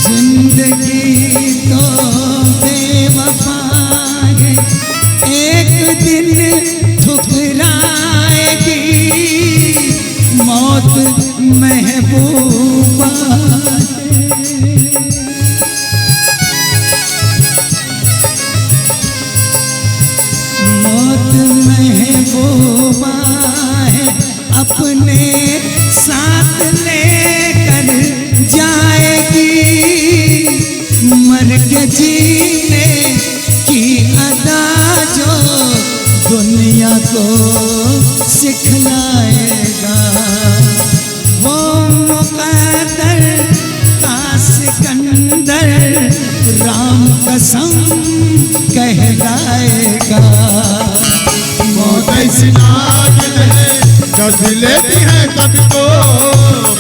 S1: जिंदगी तो बेवफा है, एक दिन ठुकराएगी। मौत महबूबा मौत महबूबा है, अपने साथ लेकर जाएगी। मर के जीने की अदा जो दुनिया को सिखलाएगा। वो मुक़द्दर का सिकंदर राम कसम कहलाएगा।
S2: मौत ऐसी नागन है डस लेती है सबको।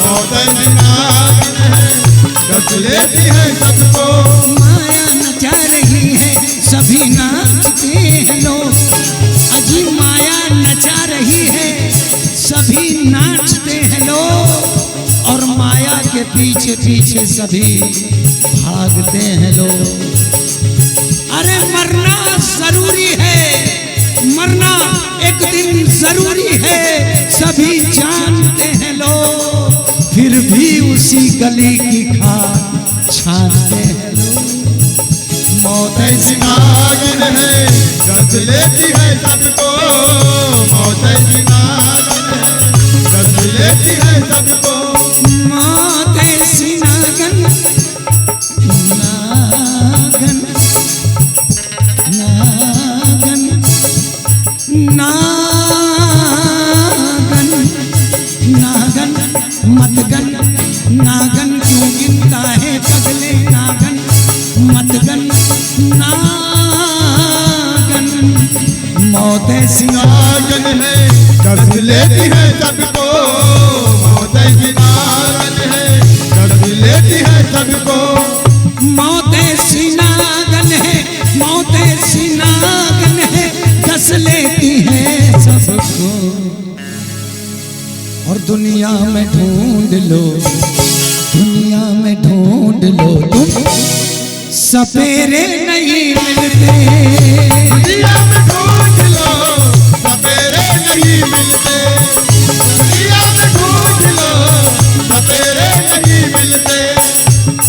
S2: मौत ऐसी नागन है रच लेती है सबको।
S1: माया नचा रही है सभी नाचते हैं लोग, अजी माया नचा रही है सभी नाचते हैं लोग, और माया के पीछे पीछे सभी भागते हैं लोग। अरे मरना जरूरी है, मरना एक दिन जरूरी है, सभी जानते हैं लोग, फिर भी उसी गली की खाक छानते हैं लोग।
S2: मौत ऐसी नागिन है रच लेती है सबको। मौत ऐसी नागिन है रच लेती है सबको।
S1: मौत ऐसी नागन नागन नागन नागन नागन मतगन नागन क्यों गिनता है पगले नागन मतगन नागन। मौत ऐसी
S2: नागिन है रच लेती है सबको। मौत ऐसी नागिन है रच लेती है सबको।
S1: मौत ऐसी नागन है, मौत ऐसी नागन है, डस लेती है सबको। और दुनिया में ढूंढ लो, दुनिया में ढूंढ लो तुम, सपेरे नहीं मिलते।
S2: दुनिया में ढूंढ लो सपेरे नहीं मिलते। दुनिया में ढूंढ लो सपेरे नहीं मिलते।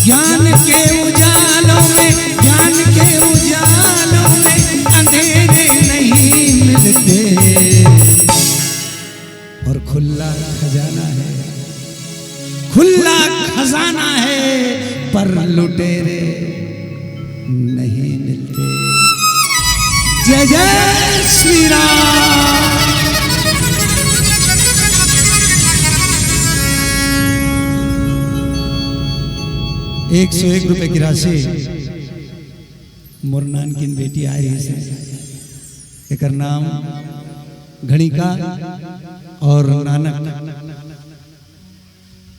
S1: ज्ञान के उजालों में, ज्ञान के उजालों में अंधेरे नहीं मिलते। और खुला खजाना है, खुला खजाना है, पर लुटेरे नहीं मिलते। जय जय श्री राम। 101 रुपए की राशि मोर नानकिन बेटी आ रही है, एक नाम घणिका और नानक,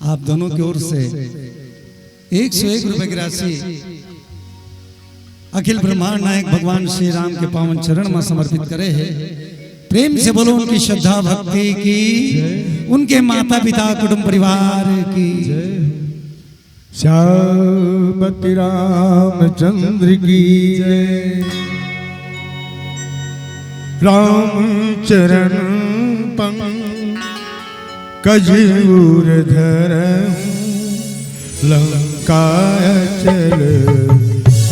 S1: आप दोनों की ओर से 101 रुपए की राशि अखिल ब्रह्मांड नायक भगवान श्री राम के पावन चरण में समर्पित करे है। प्रेम से बोलो उनकी श्रद्धा भक्ति की, उनके माता पिता कुटुंब परिवार की।
S2: श्यामति रामचंद्र की जय। राम चरण पंकज धर लंका चल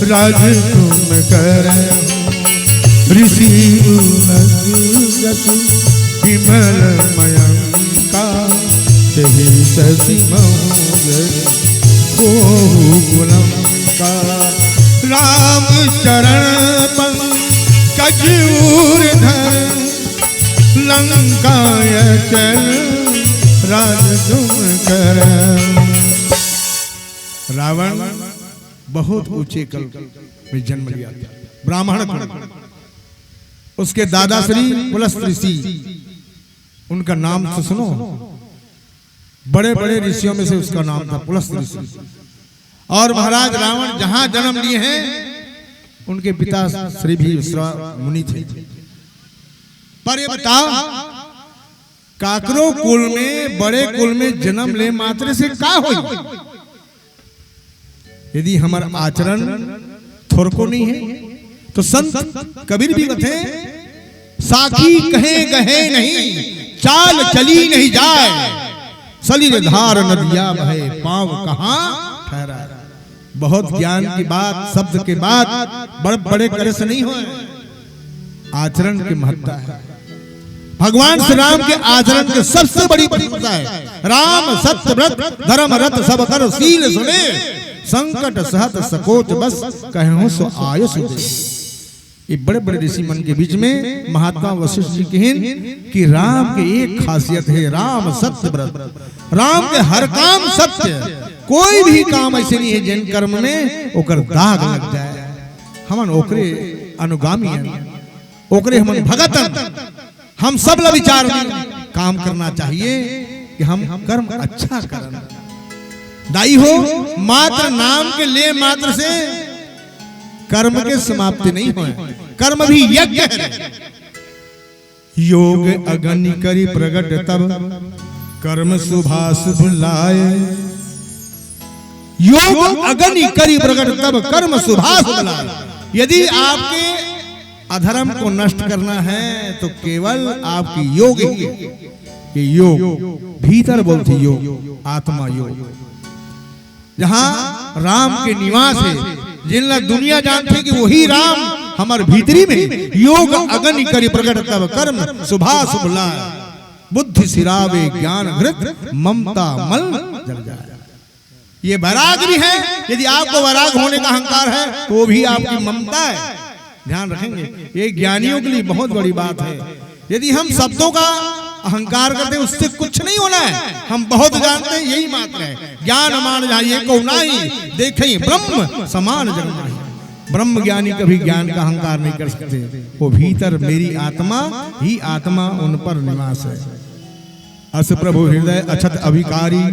S2: राज तुम कर। ऋषि विमल मयंका तेहि शशि मौज गोकुलंका। राम चरण पंकज धर लंकाय चल राज तुम कर। रावण बहुत ऊंचे कल में जन्म लिया था, ब्राह्मण कुल। उसके दादा श्री पुलस्त ऋषि, उनका नाम तो सुनो, बड़े बड़े ऋषियों में से उसका नाम था पुलस्त ऋषि। और महाराज रावण जहां जन्म लिए हैं उनके पिता श्री भी मुनि थे। पर ये बताओ, काकरो कुल में, बड़े कुल में जन्म ले मात्र से का होई? यदि हमारा आचरण थोरको नहीं है तो संत कबीर भी कथे, साखी कहे गहे नहीं चाल चली नहीं जाए, सलिल धार नदिया बहे पांव कहां ठहरा। बहुत ज्ञान की बात, शब्द के बात बड़े बड़े करे से नहीं हो, आचरण की महत्ता है। भगवान श्री राम के आचरण के सबसे बड़ी महत्ता है। राम सत्य व्रत धर्म रत सब कर शील सुने, संकट सहत सकोच बस कहूं सो आयुष दे। ये बड़े बड़े ऋषि मन के बीच में महात्मा वशिष्ठ जी कहन कि राम के एक खासियत है, राम सत्य व्रत। राम के हर काम सत्य, कोई भी काम ऐसे नहीं है जिन कर्म में ओकर दाग लग जाए। हमन ओकरे अनुगामी हैं, ओकरे हमन भगत। हम सब ला विचार में काम करना चाहिए कि हम कर्म अच्छा करें। दाई हो, मात्र नाम के ले मात्र से कर्म के समाप्ति नहीं हो, कर्म भी यज्ञ है। योग अगनि करी प्रगट तब कर्म शुभाशुभ लाए। योग अगनि करी प्रगट तब कर्म शुभाशुभ लाए। यदि आपके अधर्म को नष्ट करना है तो केवल आपकी योग ही है। ये योग भीतर बोलती योग, आत्मा योग, जहां राम के निवास है, जिनला दुनिया जानती कि वही राम हमार भीतरी में। योग अगनि करी प्रगट तब कर्म शुभाशुभ लाए। बुद्धि सिरावे ज्ञान घृत ममता मल जल जाए। ये वैराग भी है। यदि आपको वैराग होने का अहंकार है तो वो भी आपकी ममता है। ध्यान रखेंगे, ये ज्ञानियों के लिए बहुत बड़ी बात है। यदि हम शब्दों का अहंकार करते उससे कुछ नहीं होना है। हम बहुत जानते हैं, यही मात्र है। ज्ञान मान जाइए को नाही, देखें ब्रह्म समान जन्म। ब्रह्म ज्ञानी कभी ज्ञान का अहंकार नहीं कर सकते। वो भीतर मेरी आत्मा ही आत्मा उन पर निवास है। अस प्रभु हृदय अछत अभिकारी,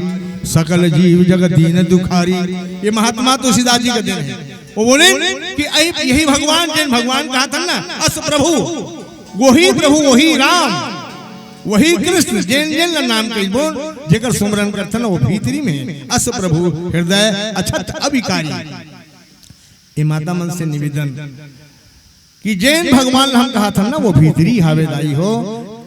S2: सकल जीव जगत दीन दुखारी। ये महात्मा तुलसीदास जी का दिन है। वो बोले कि यही भगवान, जिन भगवान कहा था ना, अस प्रभु, वही प्रभु, वही राम, वही कृष्ण, जिन जिन नाम के बोल जेकर सुमरन करता ना वो भीतरी में। अस प्रभु हृदय अछत अभिकारी। ये माता मन से निवेदन कि जैन भगवान हम कहा था ना वो भीतरी हावेदाई हो।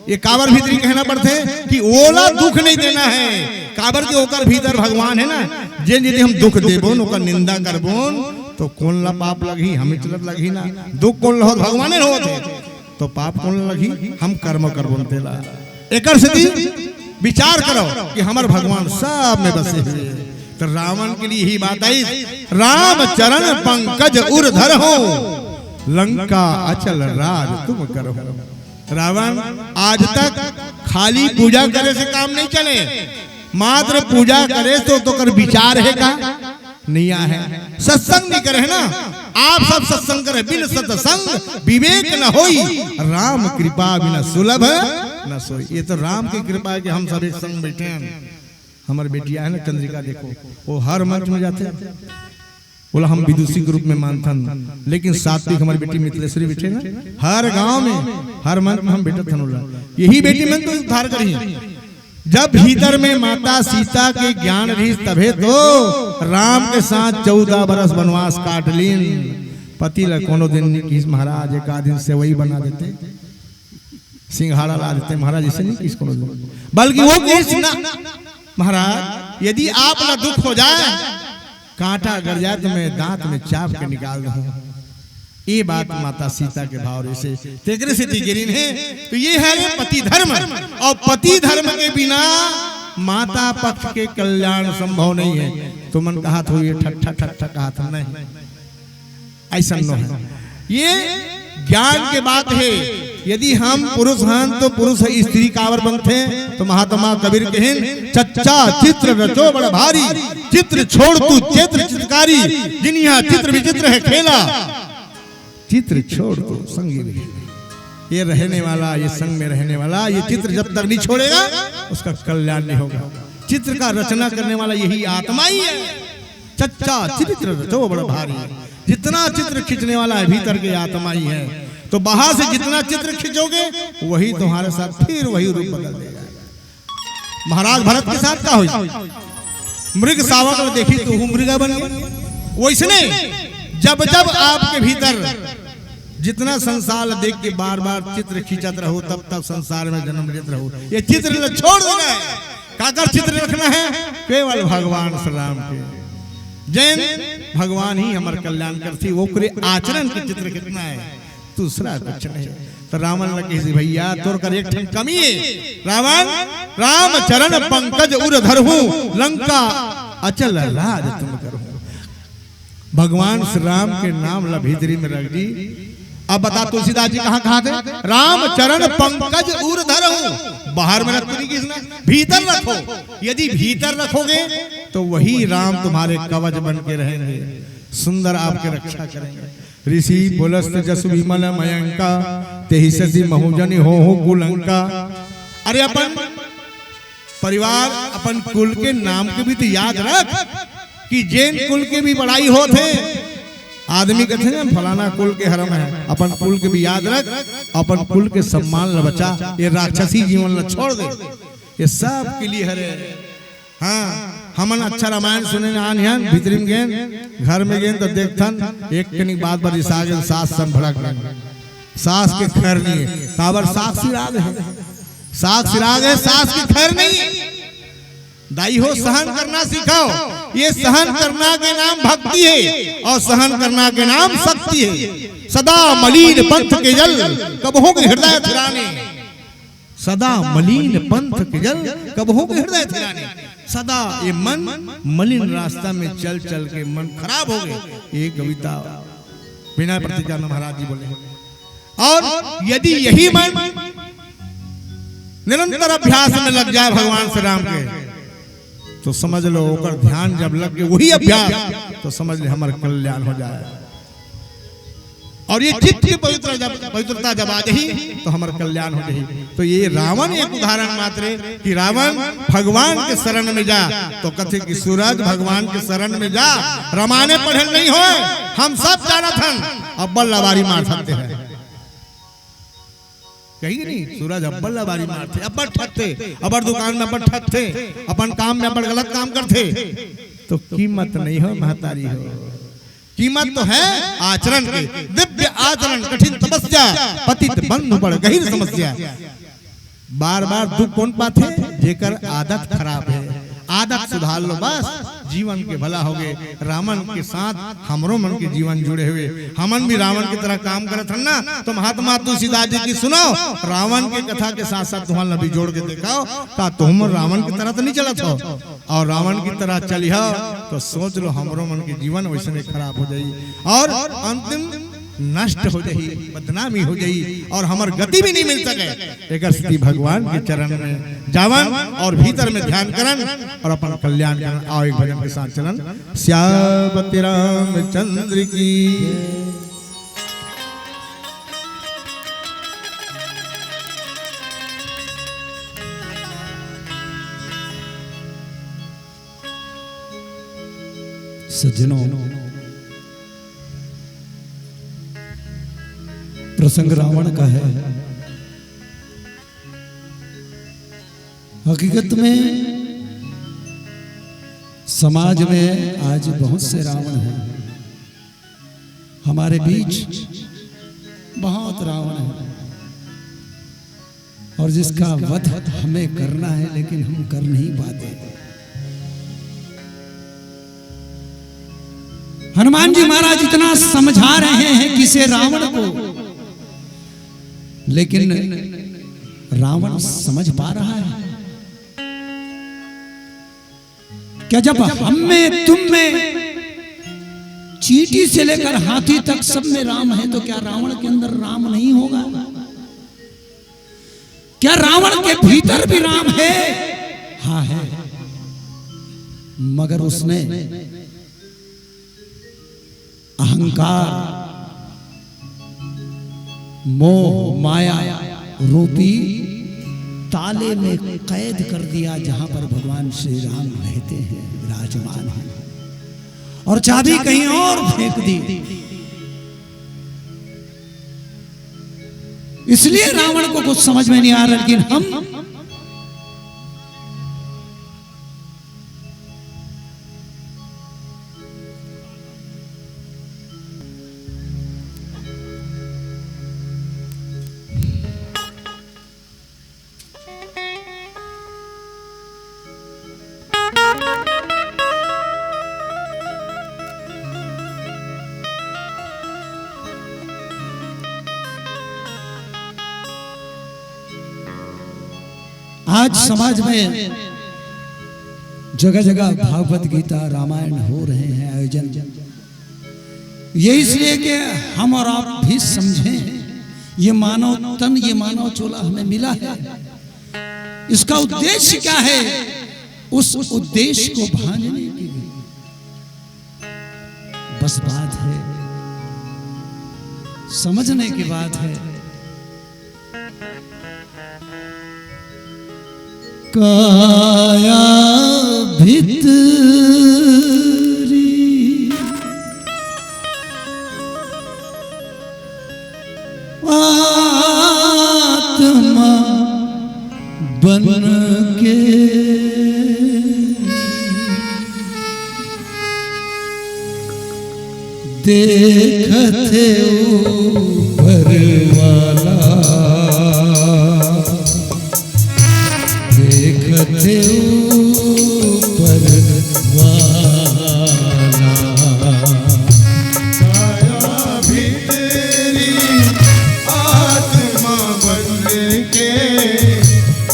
S2: ये काबर भीतरी कहना पड़ते कि ओला दुख नहीं देना है। काबर के ओकर भीतर भगवान है ना। जिन यदि हम दुख देबोन, ओकर निंदा करबोन तो कौन ला पाप लगी, हमें चलत लगी ना। दुख कौन ला भगवान ने होते तो पाप कौन लगी, हम कर्म करबोन तेला। एकर से विचार करो कि हमार भगवान सब में बसे हुए। तो रावण के लिए ही बात आई, राम चरण पंकज उर्धर हो, लंका अचल राज तुम करो। रावण आज तक खाली पूजा करे से काम नहीं चले। मात्र पूजा करे तो कर विचार है का नहीं है। सत्संग नहीं करे है ना। आप सब सत्संग करे, बिन सत्संग विवेक न होई, राम कृपा बिना सुलभ न सोई। ये तो राम की कृपा है कि हम सब एक संग बैठे हैं। हमारी बेटिया है ना चंद्रिका, देखो वो हर मंच में जाते हैं। बोला हम विदुषी ग्रुप में मानथन, लेकिन सात्विक हमारी बेटी मिथिलेश्वरी बैठे ना, हर गांव में हर मंच में हम बैठे थे। यही बेटी में तो उद्धार करी। जब भीतर में माता सीता के ज्ञान रही तभे तो राम के साथ 14 बरस वनवास काट लीन। पति ला कोनो दिन नहीं किस महाराज, एक दिन से वही बना देते, सिंघाड़ा ला देते महाराज, इसे नहीं किस कोनो दिन, बल्कि वो किस ना महाराज यदि आप ना दुख हो जाए, कांटा गड़ जाए तो मैं दांत में चाप के निकाल दूं। ये बात माता सीता के भाव से तेगरे से तिगिरीन है। तो ये है पति धर्म, और पति धर्म के बिना माता पक्ष के कल्याण संभव नहीं है। तो मन कहा तो ये ठट्ठा ठट्ठा कहा था, नहीं ऐसा न है। ये ज्ञान के बात है। यदि हम पुरुष हैं तो पुरुष स्त्री कावर बनते। तो महात्मा कबीर कहन, चच्चा चित्र रचो बड़ भारी, चित्र छोड़ तू चित्र चित्रकारी, जिनिया चित्र विचित्र है खेला, चित्र छोड़ तो संगी भी। ये रहने वाला, ये संग में रहने वाला, ये चित्र जब तक नहीं छोड़ेगा उसका कल्याण नहीं होगा। चित्र का रचना करने वाला यही आत्मा ही है। चच्चा चित्र रचो बड़ा भारी, जितना चित्र खींचने वाला है भीतर के आत्मा ही है। तो बाहर से जितना चित्र खींचोगे वही तुम्हारे साथ फिर वही रूप बदल देगा। महाराज भरत के साथ क्या हुई, मृग शावक में देखी तो मृगा बन गया। वैसने जब जब आपके भीतर जितना संसार देख के बार बार चित्र खींचत रहो, तब तब संसार में जन्म लेते रहो। ये चित्र छोड़ देना है। काकर चित्र रखना है केवल भगवान श्री राम के। जैन भगवान ही हमारे कल्याण करती, वो आचरण के चित्र कितना है, दूसरा कुछ नहीं। तो रावण लगे भैया तोर कर एक कमी है। रावण राम चरण पंकज उर धरहूं, लंका अचल राज तुम करो। भगवान श्री राम के नाम ला भीतरी में रख दी। अब बता तुलसीदास जी कहाँ कहा थे, राम चरण पंकज उर धरहूं। बाहर में रखो नहीं किसने, भीतर रखो। यदि भीतर रखोगे तो वही राम तुम्हारे कवच बन के रहेंगे, सुंदर आपके रक्षा करेंगे। ऋषि बोलस्त जसु विमल मयंका, तेहि ससी महुजनि हो कुलंका। अरे अपन परिवार अपन कुल के नाम के भी तो याद रख कि जैन कुल के भी बड़ाई होते आदमी कहते हैं फलाना कुल के हरम है, अपन कुल के भी याद रख, अपन कुल के सम्मान ल बचा, ये राक्षसी जीवन ल छोड़ दे, ये सब के लिए हरे। हाँ हमन अच्छा रामायण सुने आन हन भीतरी में गए घर में गए तो देखथन एक कनी बात पर इसागे सास सन भड़क गए, सास के खैर नहीं है, काबर सास सिराग है, सास सिराग है, सास की खैर नहीं है। दाई हो सहन करना सिखाओ, ये सहन करना के नाम भक्ति है और सहन करना के नाम शक्ति है। सदा मलिन पंथ के जल कब हो के हृदय थिराने, सदा मलिन पंथ के जल कब हो के हृदय थिराने। सदा ये मन मलिन रास्ता में चल चल के मन खराब हो गए। ये कविता बिना प्रतिज्ञा महाराज जी बोले। और यदि यही मन निरंतर अभ्यास में लग जाए भगवान श्री राम के, तो समझ लो ओकर ध्यान जब लग गए वही अभ्यास, तो समझ ले हमारा कल्याण हो जाए। और ये चित्त की पवित्रता जब आ जाही तो हमारा कल्याण हो जाही। तो ये रावण एक उदाहरण मात्र है कि रावण भगवान के शरण में जा, तो कथे कि सूरज भगवान के शरण में जा, रमाने पढ़े नहीं हो, हम सब जाना था अब्बल लबारी मार सकते हैं, कही नहीं सूरज अब्बल लबारी मारते, अब्बल ठगते, अबर दुकान में अब्बल ठगते, अपन काम में अब्बल गलत काम करते, तो कीमत नहीं हो महतारी हो, कीमत तो है आचरण के, दिव्य आचरण, कठिन तपस्या, पतित बंधु बड़ गहीर समस्या। बार बार दुख कौन पाते, जेकर आदत खराब है, आदत सुधार लो बस जीवन के भला हो गए। रावण के साथ हमरो मन के जीवन जुड़े हुए, हमन भी रावण की तरह काम करत हन ना, तो महात्मा तुलसीदास जी की सुनो, रावण के कथा के साथ साथ तुम्हारा नबी जोड़ के दिखाओ, का तुम रावण की तरह तो नहीं चलत हो, और रावण की तरह चली हो तो सोच लो हमरो मन के जीवन वैसे में खराब हो जाई और अंतिम नष्ट हो जाई, बदनामी हो जाई और हमार गति भी नहीं मिल सके। एक स्थिति भगवान के चरण में जावन और भीतर में ध्यान करन और अपन कल्याण करन। आओ एक भजन के साथ चलन। श्यामति रामचंद्र की
S1: सज्जनों, प्रसंग रावण का है। हकीकत में समाज में आज बहुत से रावण हैं, हमारे बीच बहुत रावण है और जिसका वध हमें करना है लेकिन हम कर नहीं पाते। हनुमान जी महाराज इतना समझा रहे हैं किसे रावण को, लेकिन रावण समझ पा रहा है क्या? जब हम में तुम में चींटी से लेकर हाथी तक सब में राम है, तो क्या रावण के अंदर राम नहीं होगा? क्या रावण के भीतर भी राम है? हाँ है, मगर उसने अहंकार, मोह, माया रूपी ताले में कैद कर दिया, जहां पर भगवान श्री राम रहते हैं, विराजमान हैं, और चाबी कहीं और फेंक दी। इसलिए रावण को कुछ समझ में नहीं आ रहा, लेकिन हम आज समाज में जगह जगह भागवत गीता, रामायण हो रहे हैं आयोजन, ये इसलिए कि हम और आप भी समझें ये मानव तन, ये मानव चोला हमें मिला है, इसका उद्देश्य क्या है, उस उद्देश्य को भांजने की बस बात है, समझने की बात है। काया भितरी आत्मा बन के देखते ऊपर वाला, देखते ऊपर वाला।
S2: काया भी तेरी आत्मा बन के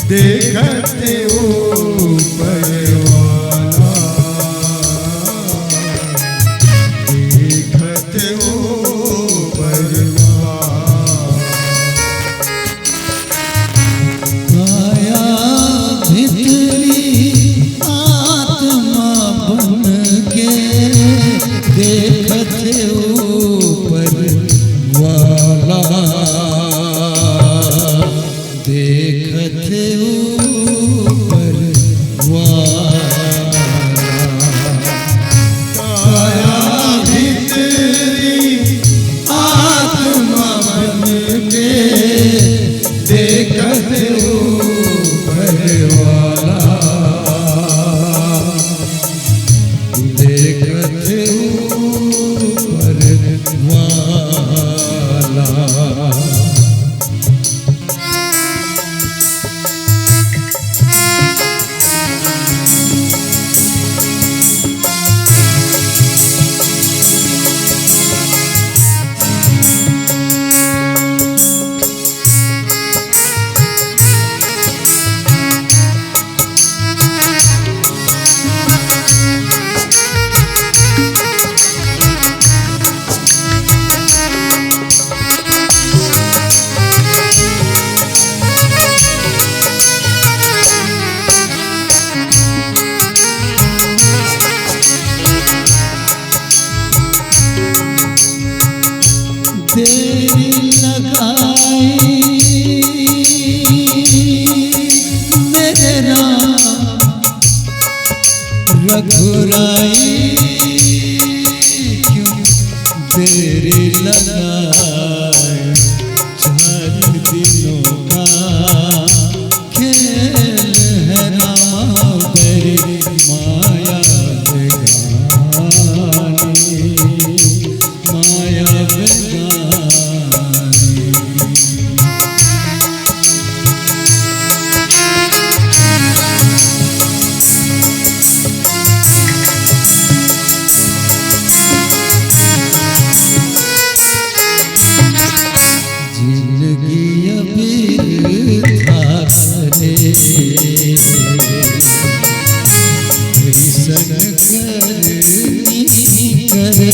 S2: देखते ऊपर वाला, देखते ऊपर
S1: काया भितरी आत्मा बन के देखते ऊपर वाला, देखते ऊपर वाला।
S2: काया भी तेरी आत्मा बन के देखते ऊपर वाला,
S1: देखते ऊपर वाला। तेरी लगाई मेरे राम रघुराई, क्यों तेरी लगाई 4 दिनों का खेल है रामा तेरी माया बेगानी, माया बेगानी। जिंदगी अबीरथा करे, ऐसन करनी करे।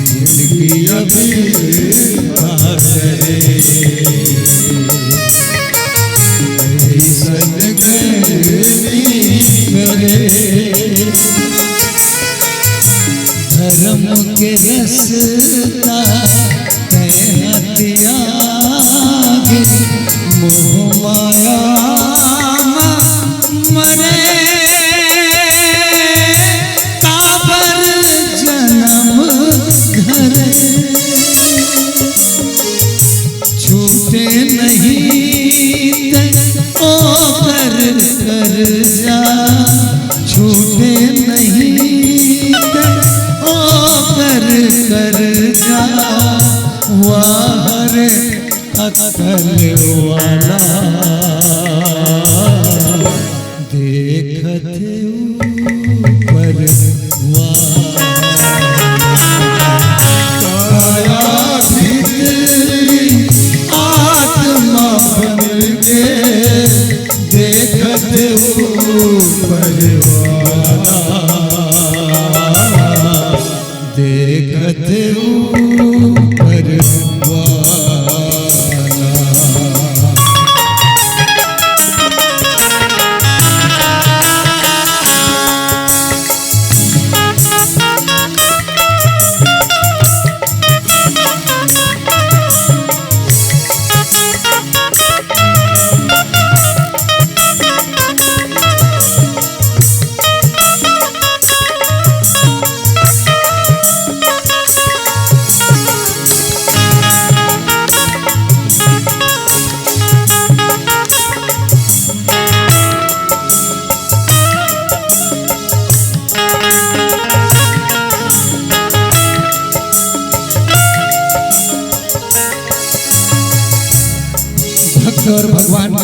S1: जिंदगी अबीरथा करे, ऐसन करनी करे। धर्म के रसता त्यागे, मोह माया मरे। काबर जन्म धरे, छूटे नहीं ओ कर जा, छूटे नहीं ओ कर जा। वाहर अकल वाला, देखते ऊपर वाला।
S2: काया भी तेरी आत्मा बन के देखते ऊपर वाला,
S1: देखते ऊपर वाला।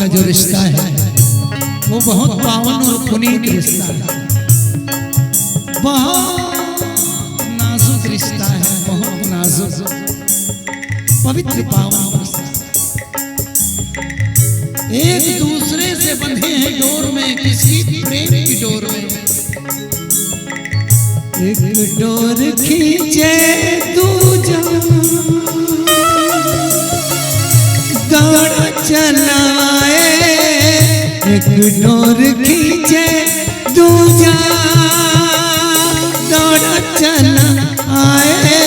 S1: का जो रिश्ता है वो बहुत पावन और पुनीत रिश्ता है, बहुत नाजुक रिश्ता है, बहुत नाजुक पवित्र पावन रिश्ता। एक दूसरे से बंधे हैं डोर में, किसी प्रेम की डोर में। एक डोर खींचे दूजा दौड़ चलाए, एक डोर खींचे दूजा दौड़ चलाए,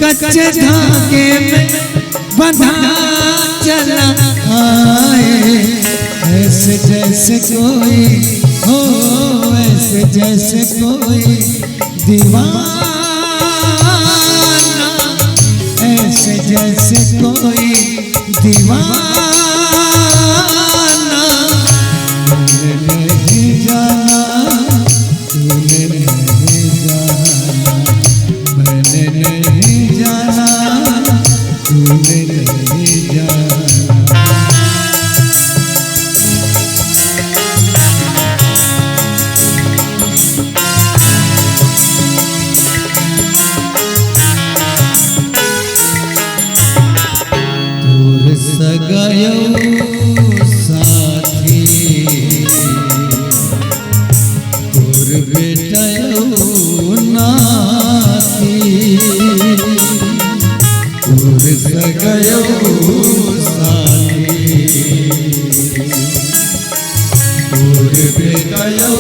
S1: कच्चे धागे में बंधा चला आए। ऐसे जैसे कोई हो, ऐसे जैसे कोई दीवाना, ऐसे जैसे कोई दीवाना। तूने नहीं जाना, तूने नहीं जाना, मैंने नहीं जाना, तूने नहीं जाना। सगायो साथी तोर बेटायो नाती, तोर सगायो साथी तोर बेटायो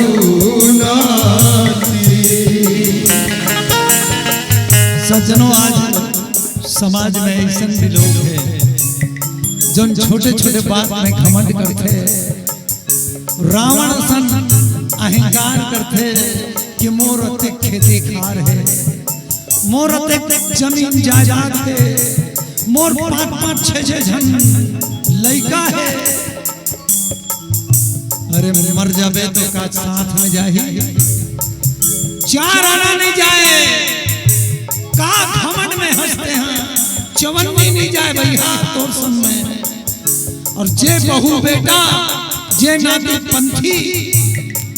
S1: नाती। सज्जनों, आज समाज में ऐसे भी लोग हैं जो छोटे छोटे बात में घमंड करते, रावण सन अहंकार करते कि मोर अतिक खेती खार है, मोर अतिक जमीन जायदाद है, मोर 5-5, 6-6 जन लड़का है। अरे मर जाबे तो का साथ में जाही, 4 आना नहीं जाए, का घमंड में हंसते हैं, चवन्नी नहीं जाए भैया तोर सन में। और जे बहु बेटा जे नाती पंथी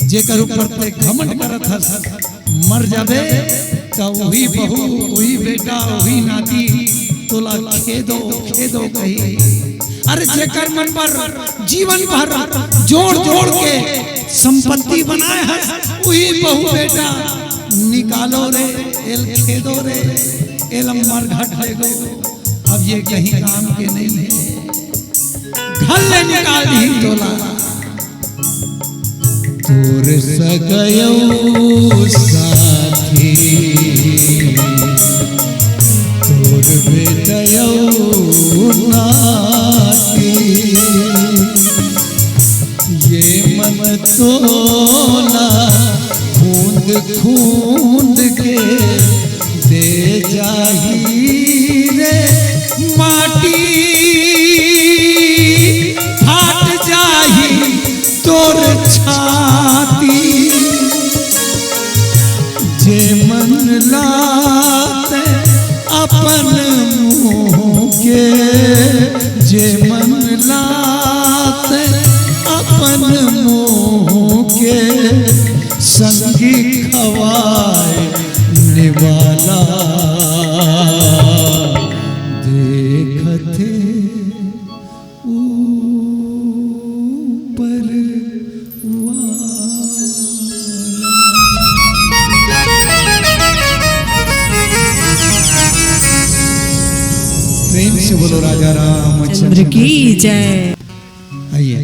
S1: जे कर ऊपर ते घमंड करत हस, मर जाबे तो वही बहू वही बेटा वही नाती तोला खेदो खेदो कही। अरे जे कर मन पर जीवन भर जोड़ जोड़ के संपत्ति बनाए हस, वही बहू बेटा निकालो रे एल खेदो रे एलम मर घट लेगो। अब ये कहीं काम के नहीं है, घर ले निकाल दी तोला। तोर सगायो साथी तोर बेटायो नाती, ये मन तोला खूंद खूंद के दे जाही रे माटी, फाट जाही तोर छाती। जे मन लाते अपन मुँह के, जे मन लाते अपन मुँह के, संगी खवाए निवाला देखते ऊपर प्रेम से बोलो राजा रामचंद्र की जय। आइए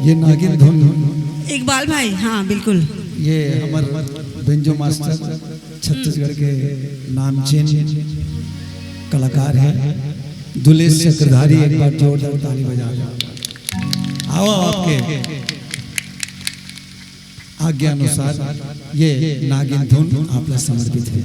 S1: ये नागिन धुन
S3: इकबाल भाई, हाँ बिल्कुल,
S1: ये हमारे बेंजो मास्टर छत्तीसगढ़ के नामचीन कलाकार है दुलेश चक्रधारी। एक बार जोरदार ताली बजा। आओ आपके आज्ञा अनुसार ये नागिन धुन आप लोग समर्पित है।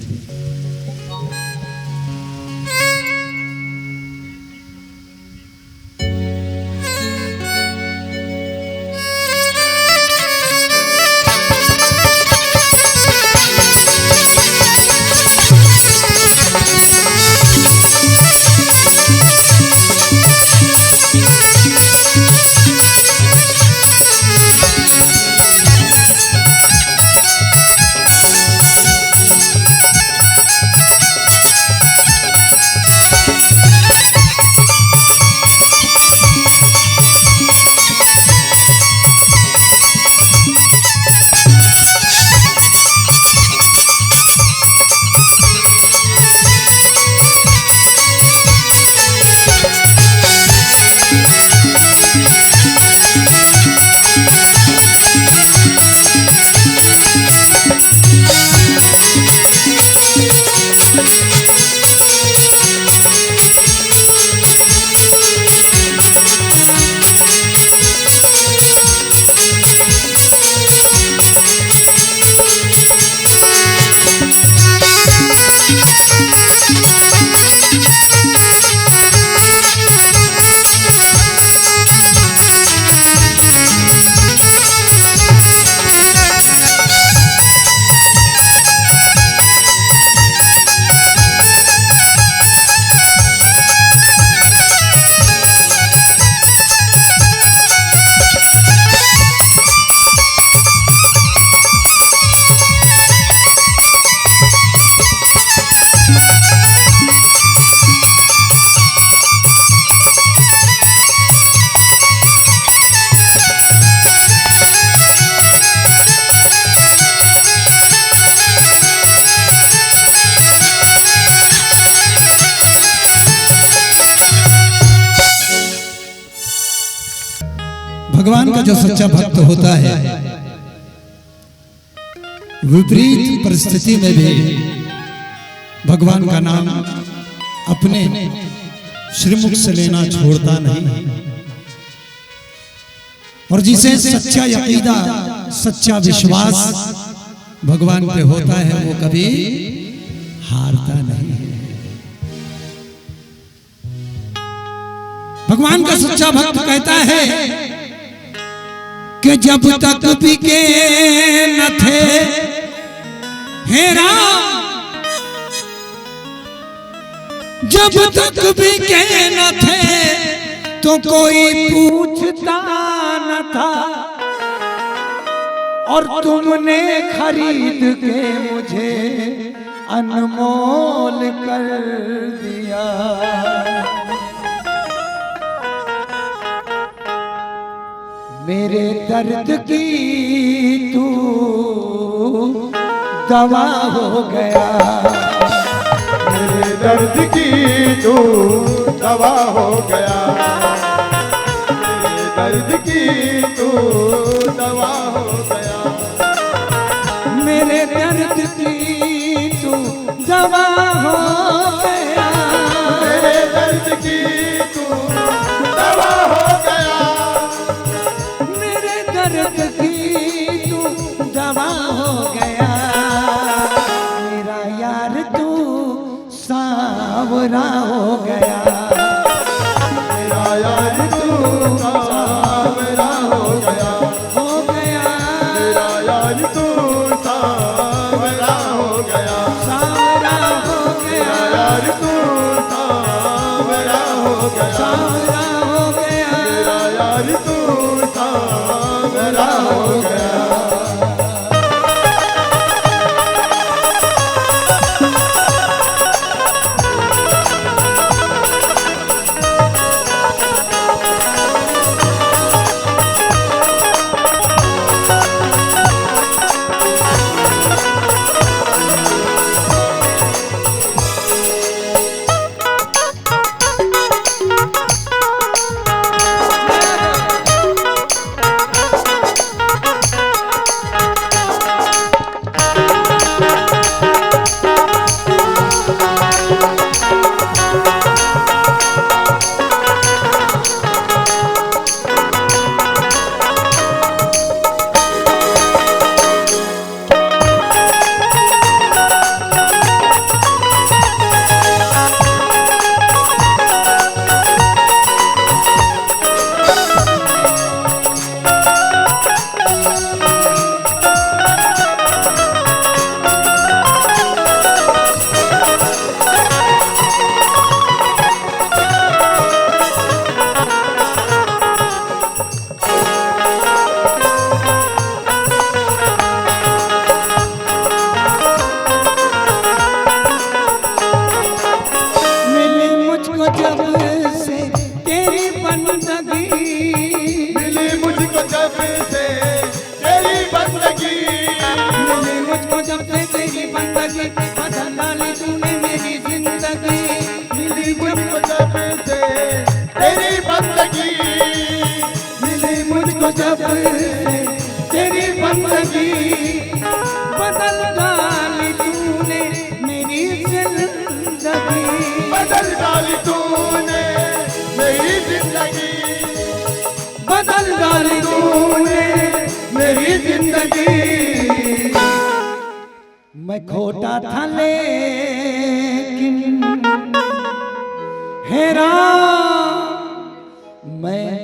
S1: भगवान का जो सच्चा भक्त होता है विपरीत परिस्थिति में भी भगवान का नाम अपने श्रीमुख से लेना छोड़ता नहीं, और जिसे सच्चा यकीदा सच्चा विश्वास भगवान पे होता है वो कभी हारता नहीं। भगवान का सच्चा भक्त कहता है कि जब तक बिके न थे हे राम, जब तक बिके न थे तो कोई पूछता न था, और तुमने खरीद के मुझे अनमोल कर दिया। मेरे दर्द की तू दवा हो गया,
S2: मेरे दर्द की तू दवा हो गया, मेरे दर्द की तू दवा हो गया,
S1: मेरे दर्द की तू दवा हो गया,
S2: मेरे दर्द की तू दवा हो गया,
S1: मेरे दर्द की तू दवा हो गया। मेरा यार तू सावरा हो गया,
S2: मेरा यार तू सावरा हो गया,
S1: हो गया,
S2: मेरा यार तू सावरा हो गया,
S1: सावरा हो गया,
S2: मेरा यार तू सावरा हो गया,
S1: सावरा हो गया,
S2: मेरा यार तू सावरा हो गया।
S1: जब तेरी बंदगी बदल डाली तूने मेरी जिंदगी,
S2: बदल डाली तूने मेरी जिंदगी,
S1: बदल डाली तूने मेरी जिंदगी। मैं खोटा था लेकिन हेरा, मैं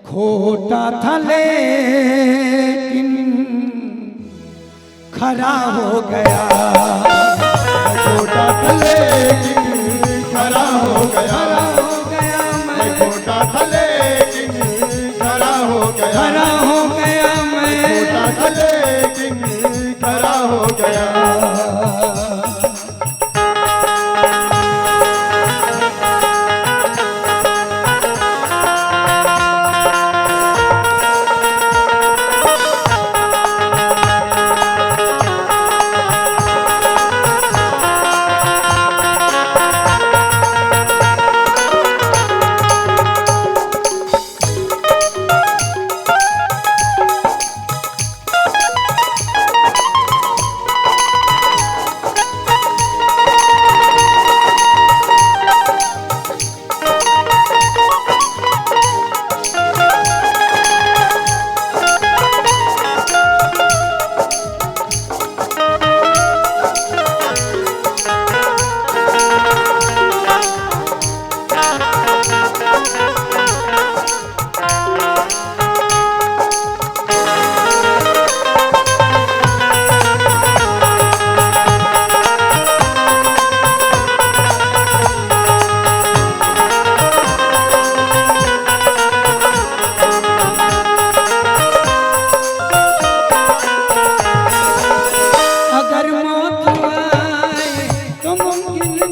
S1: खोटा था लेकिन खरा हो गया,
S2: खोटा था लेकिन खरा हो गया, मैं खोटा था लेकिन खरा हो गया,
S1: खरा हो गया, मैं
S2: खोटा था लेकिन खरा हो गया।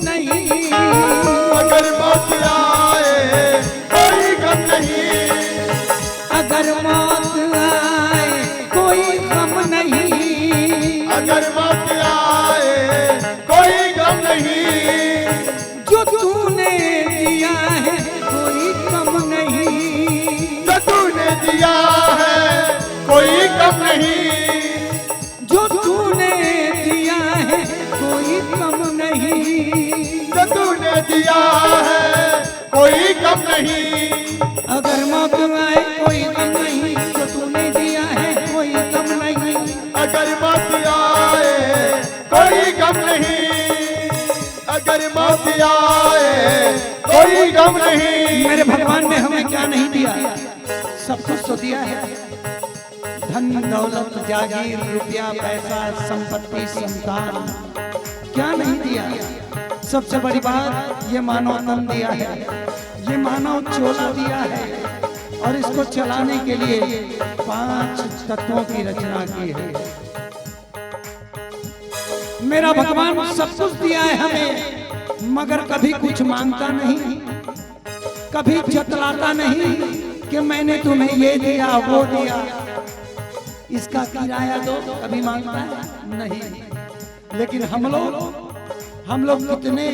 S1: नहीं।
S2: अगर मौत आए कोई गम नहीं,
S1: अगर मौत आए कोई गम नहीं।
S2: अगर मौत आए कोई गम नहीं,
S1: जो तूने दिया है कोई कम नहीं।
S2: जो तूने दिया है कोई गम नहीं,
S1: जो तूने दिया है कोई कम नहीं।
S2: जो तूने दिया है कोई गम नहीं।
S1: अगर मौत आए कोई गम नहीं, जो तूने दिया है कोई कम नहीं।
S2: अगर मौत आए कोई गम नहीं, अगर मौत आए कोई गम नहीं।
S1: मेरे भगवान ने हमें क्या नहीं दिया? सब कुछ तो दिया है। धन दौलत जागीर रुपया पैसा संपत्ति संतान, क्या नहीं दिया? सबसे बड़ी बात ये मानव तन दिया है, ये मानव चोला दिया है, और इसको चलाने के लिए 5 तत्वों की रचना की है। मेरा भगवान सब कुछ दिया है हमें, मगर कभी कुछ मांगता नहीं, कभी जतलाता नहीं कि मैंने तुम्हें ये दिया वो दिया, इसका किराया दो, कभी मांगता है नहीं। लेकिन हम लोग कितने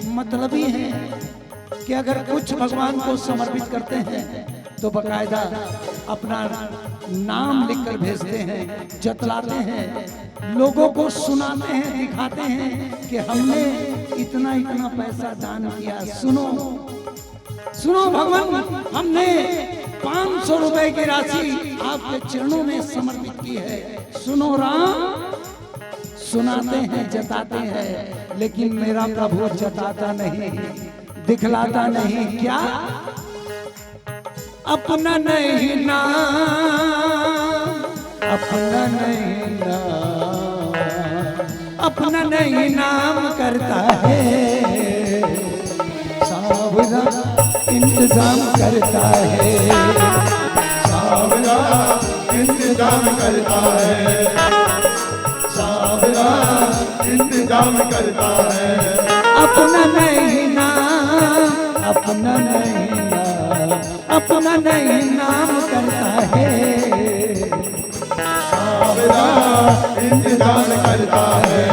S1: मतलबी हैं कि अगर कुछ भगवान को समर्पित करते हैं तो बकायदा अपना नाम लिखकर भेजते हैं, जतलाते हैं, लोगों को सुनाते हैं, दिखाते हैं कि हमने इतना इतना पैसा दान किया। सुनो भगवान, हमने 500 रुपए की राशि आपके चरणों में समर्पित की है। सुनो राम, सुनाते हैं, जताते हैं, लेकिन मेरा प्रभु जताता नहीं, दिखलाता नहीं। क्या? अपना नहीं नाम, अपना नहीं नाम, अपना नहीं नाम करता है, सावरा इंतजाम करता है,
S2: सावरा इंतजाम करता है, सावरा इंतजाम करता है।
S1: अपना नहीं नाम, अपना नहीं नाम, अपना नहीं नाम करता है,
S2: सावरा इंतजाम करता है,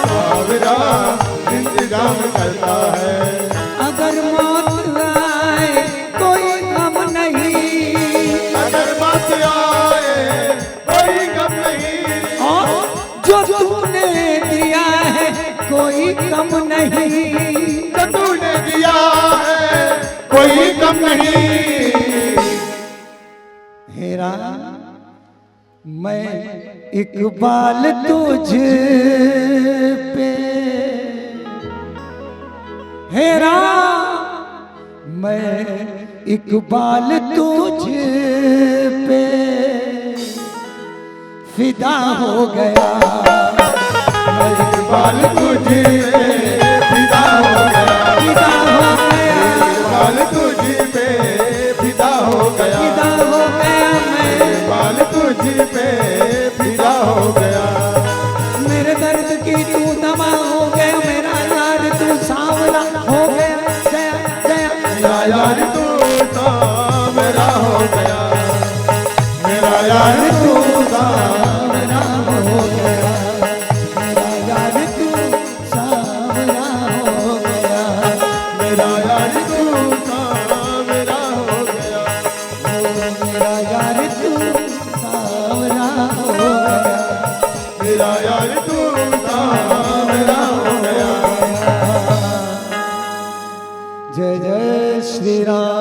S2: सावरा इंतजाम करता है।
S1: अगर मौत आए कोई गम नहीं,
S2: अगर मौत आए कोई गम नहीं,
S1: और जो तूने दिया है कोई कम नहीं।
S2: जो तूने दिया है कोई गम नहीं।
S1: हेरा मैं इकबाल तुझ पे, हेरा मैं इकबाल तुझ पे फिदा हो गया,
S2: मैं इकबाल तुझे फिदा हो गया,
S1: फिदा हो गया,
S2: इकबाल तुझे पे फिदा हो गया,
S1: फिदा हो गया, मैं
S2: इकबाल तुझे पे फिदा हो गया।
S1: मेरे दर्द की तू दवा हो गया, मेरा यार तू सांवला हो गया, गया गया।
S2: मेरा यार तू मेरा हो गया, मेरा यार तू
S1: सांवला हो गया, मेरा यार तू सांवला हो गया,
S2: मेरा यार तू मेरा हो गया,
S1: मेरा यार तू सांवला हो गया,
S2: मेरा यार तू मेरा हो गया।
S1: जय जय श्री राम।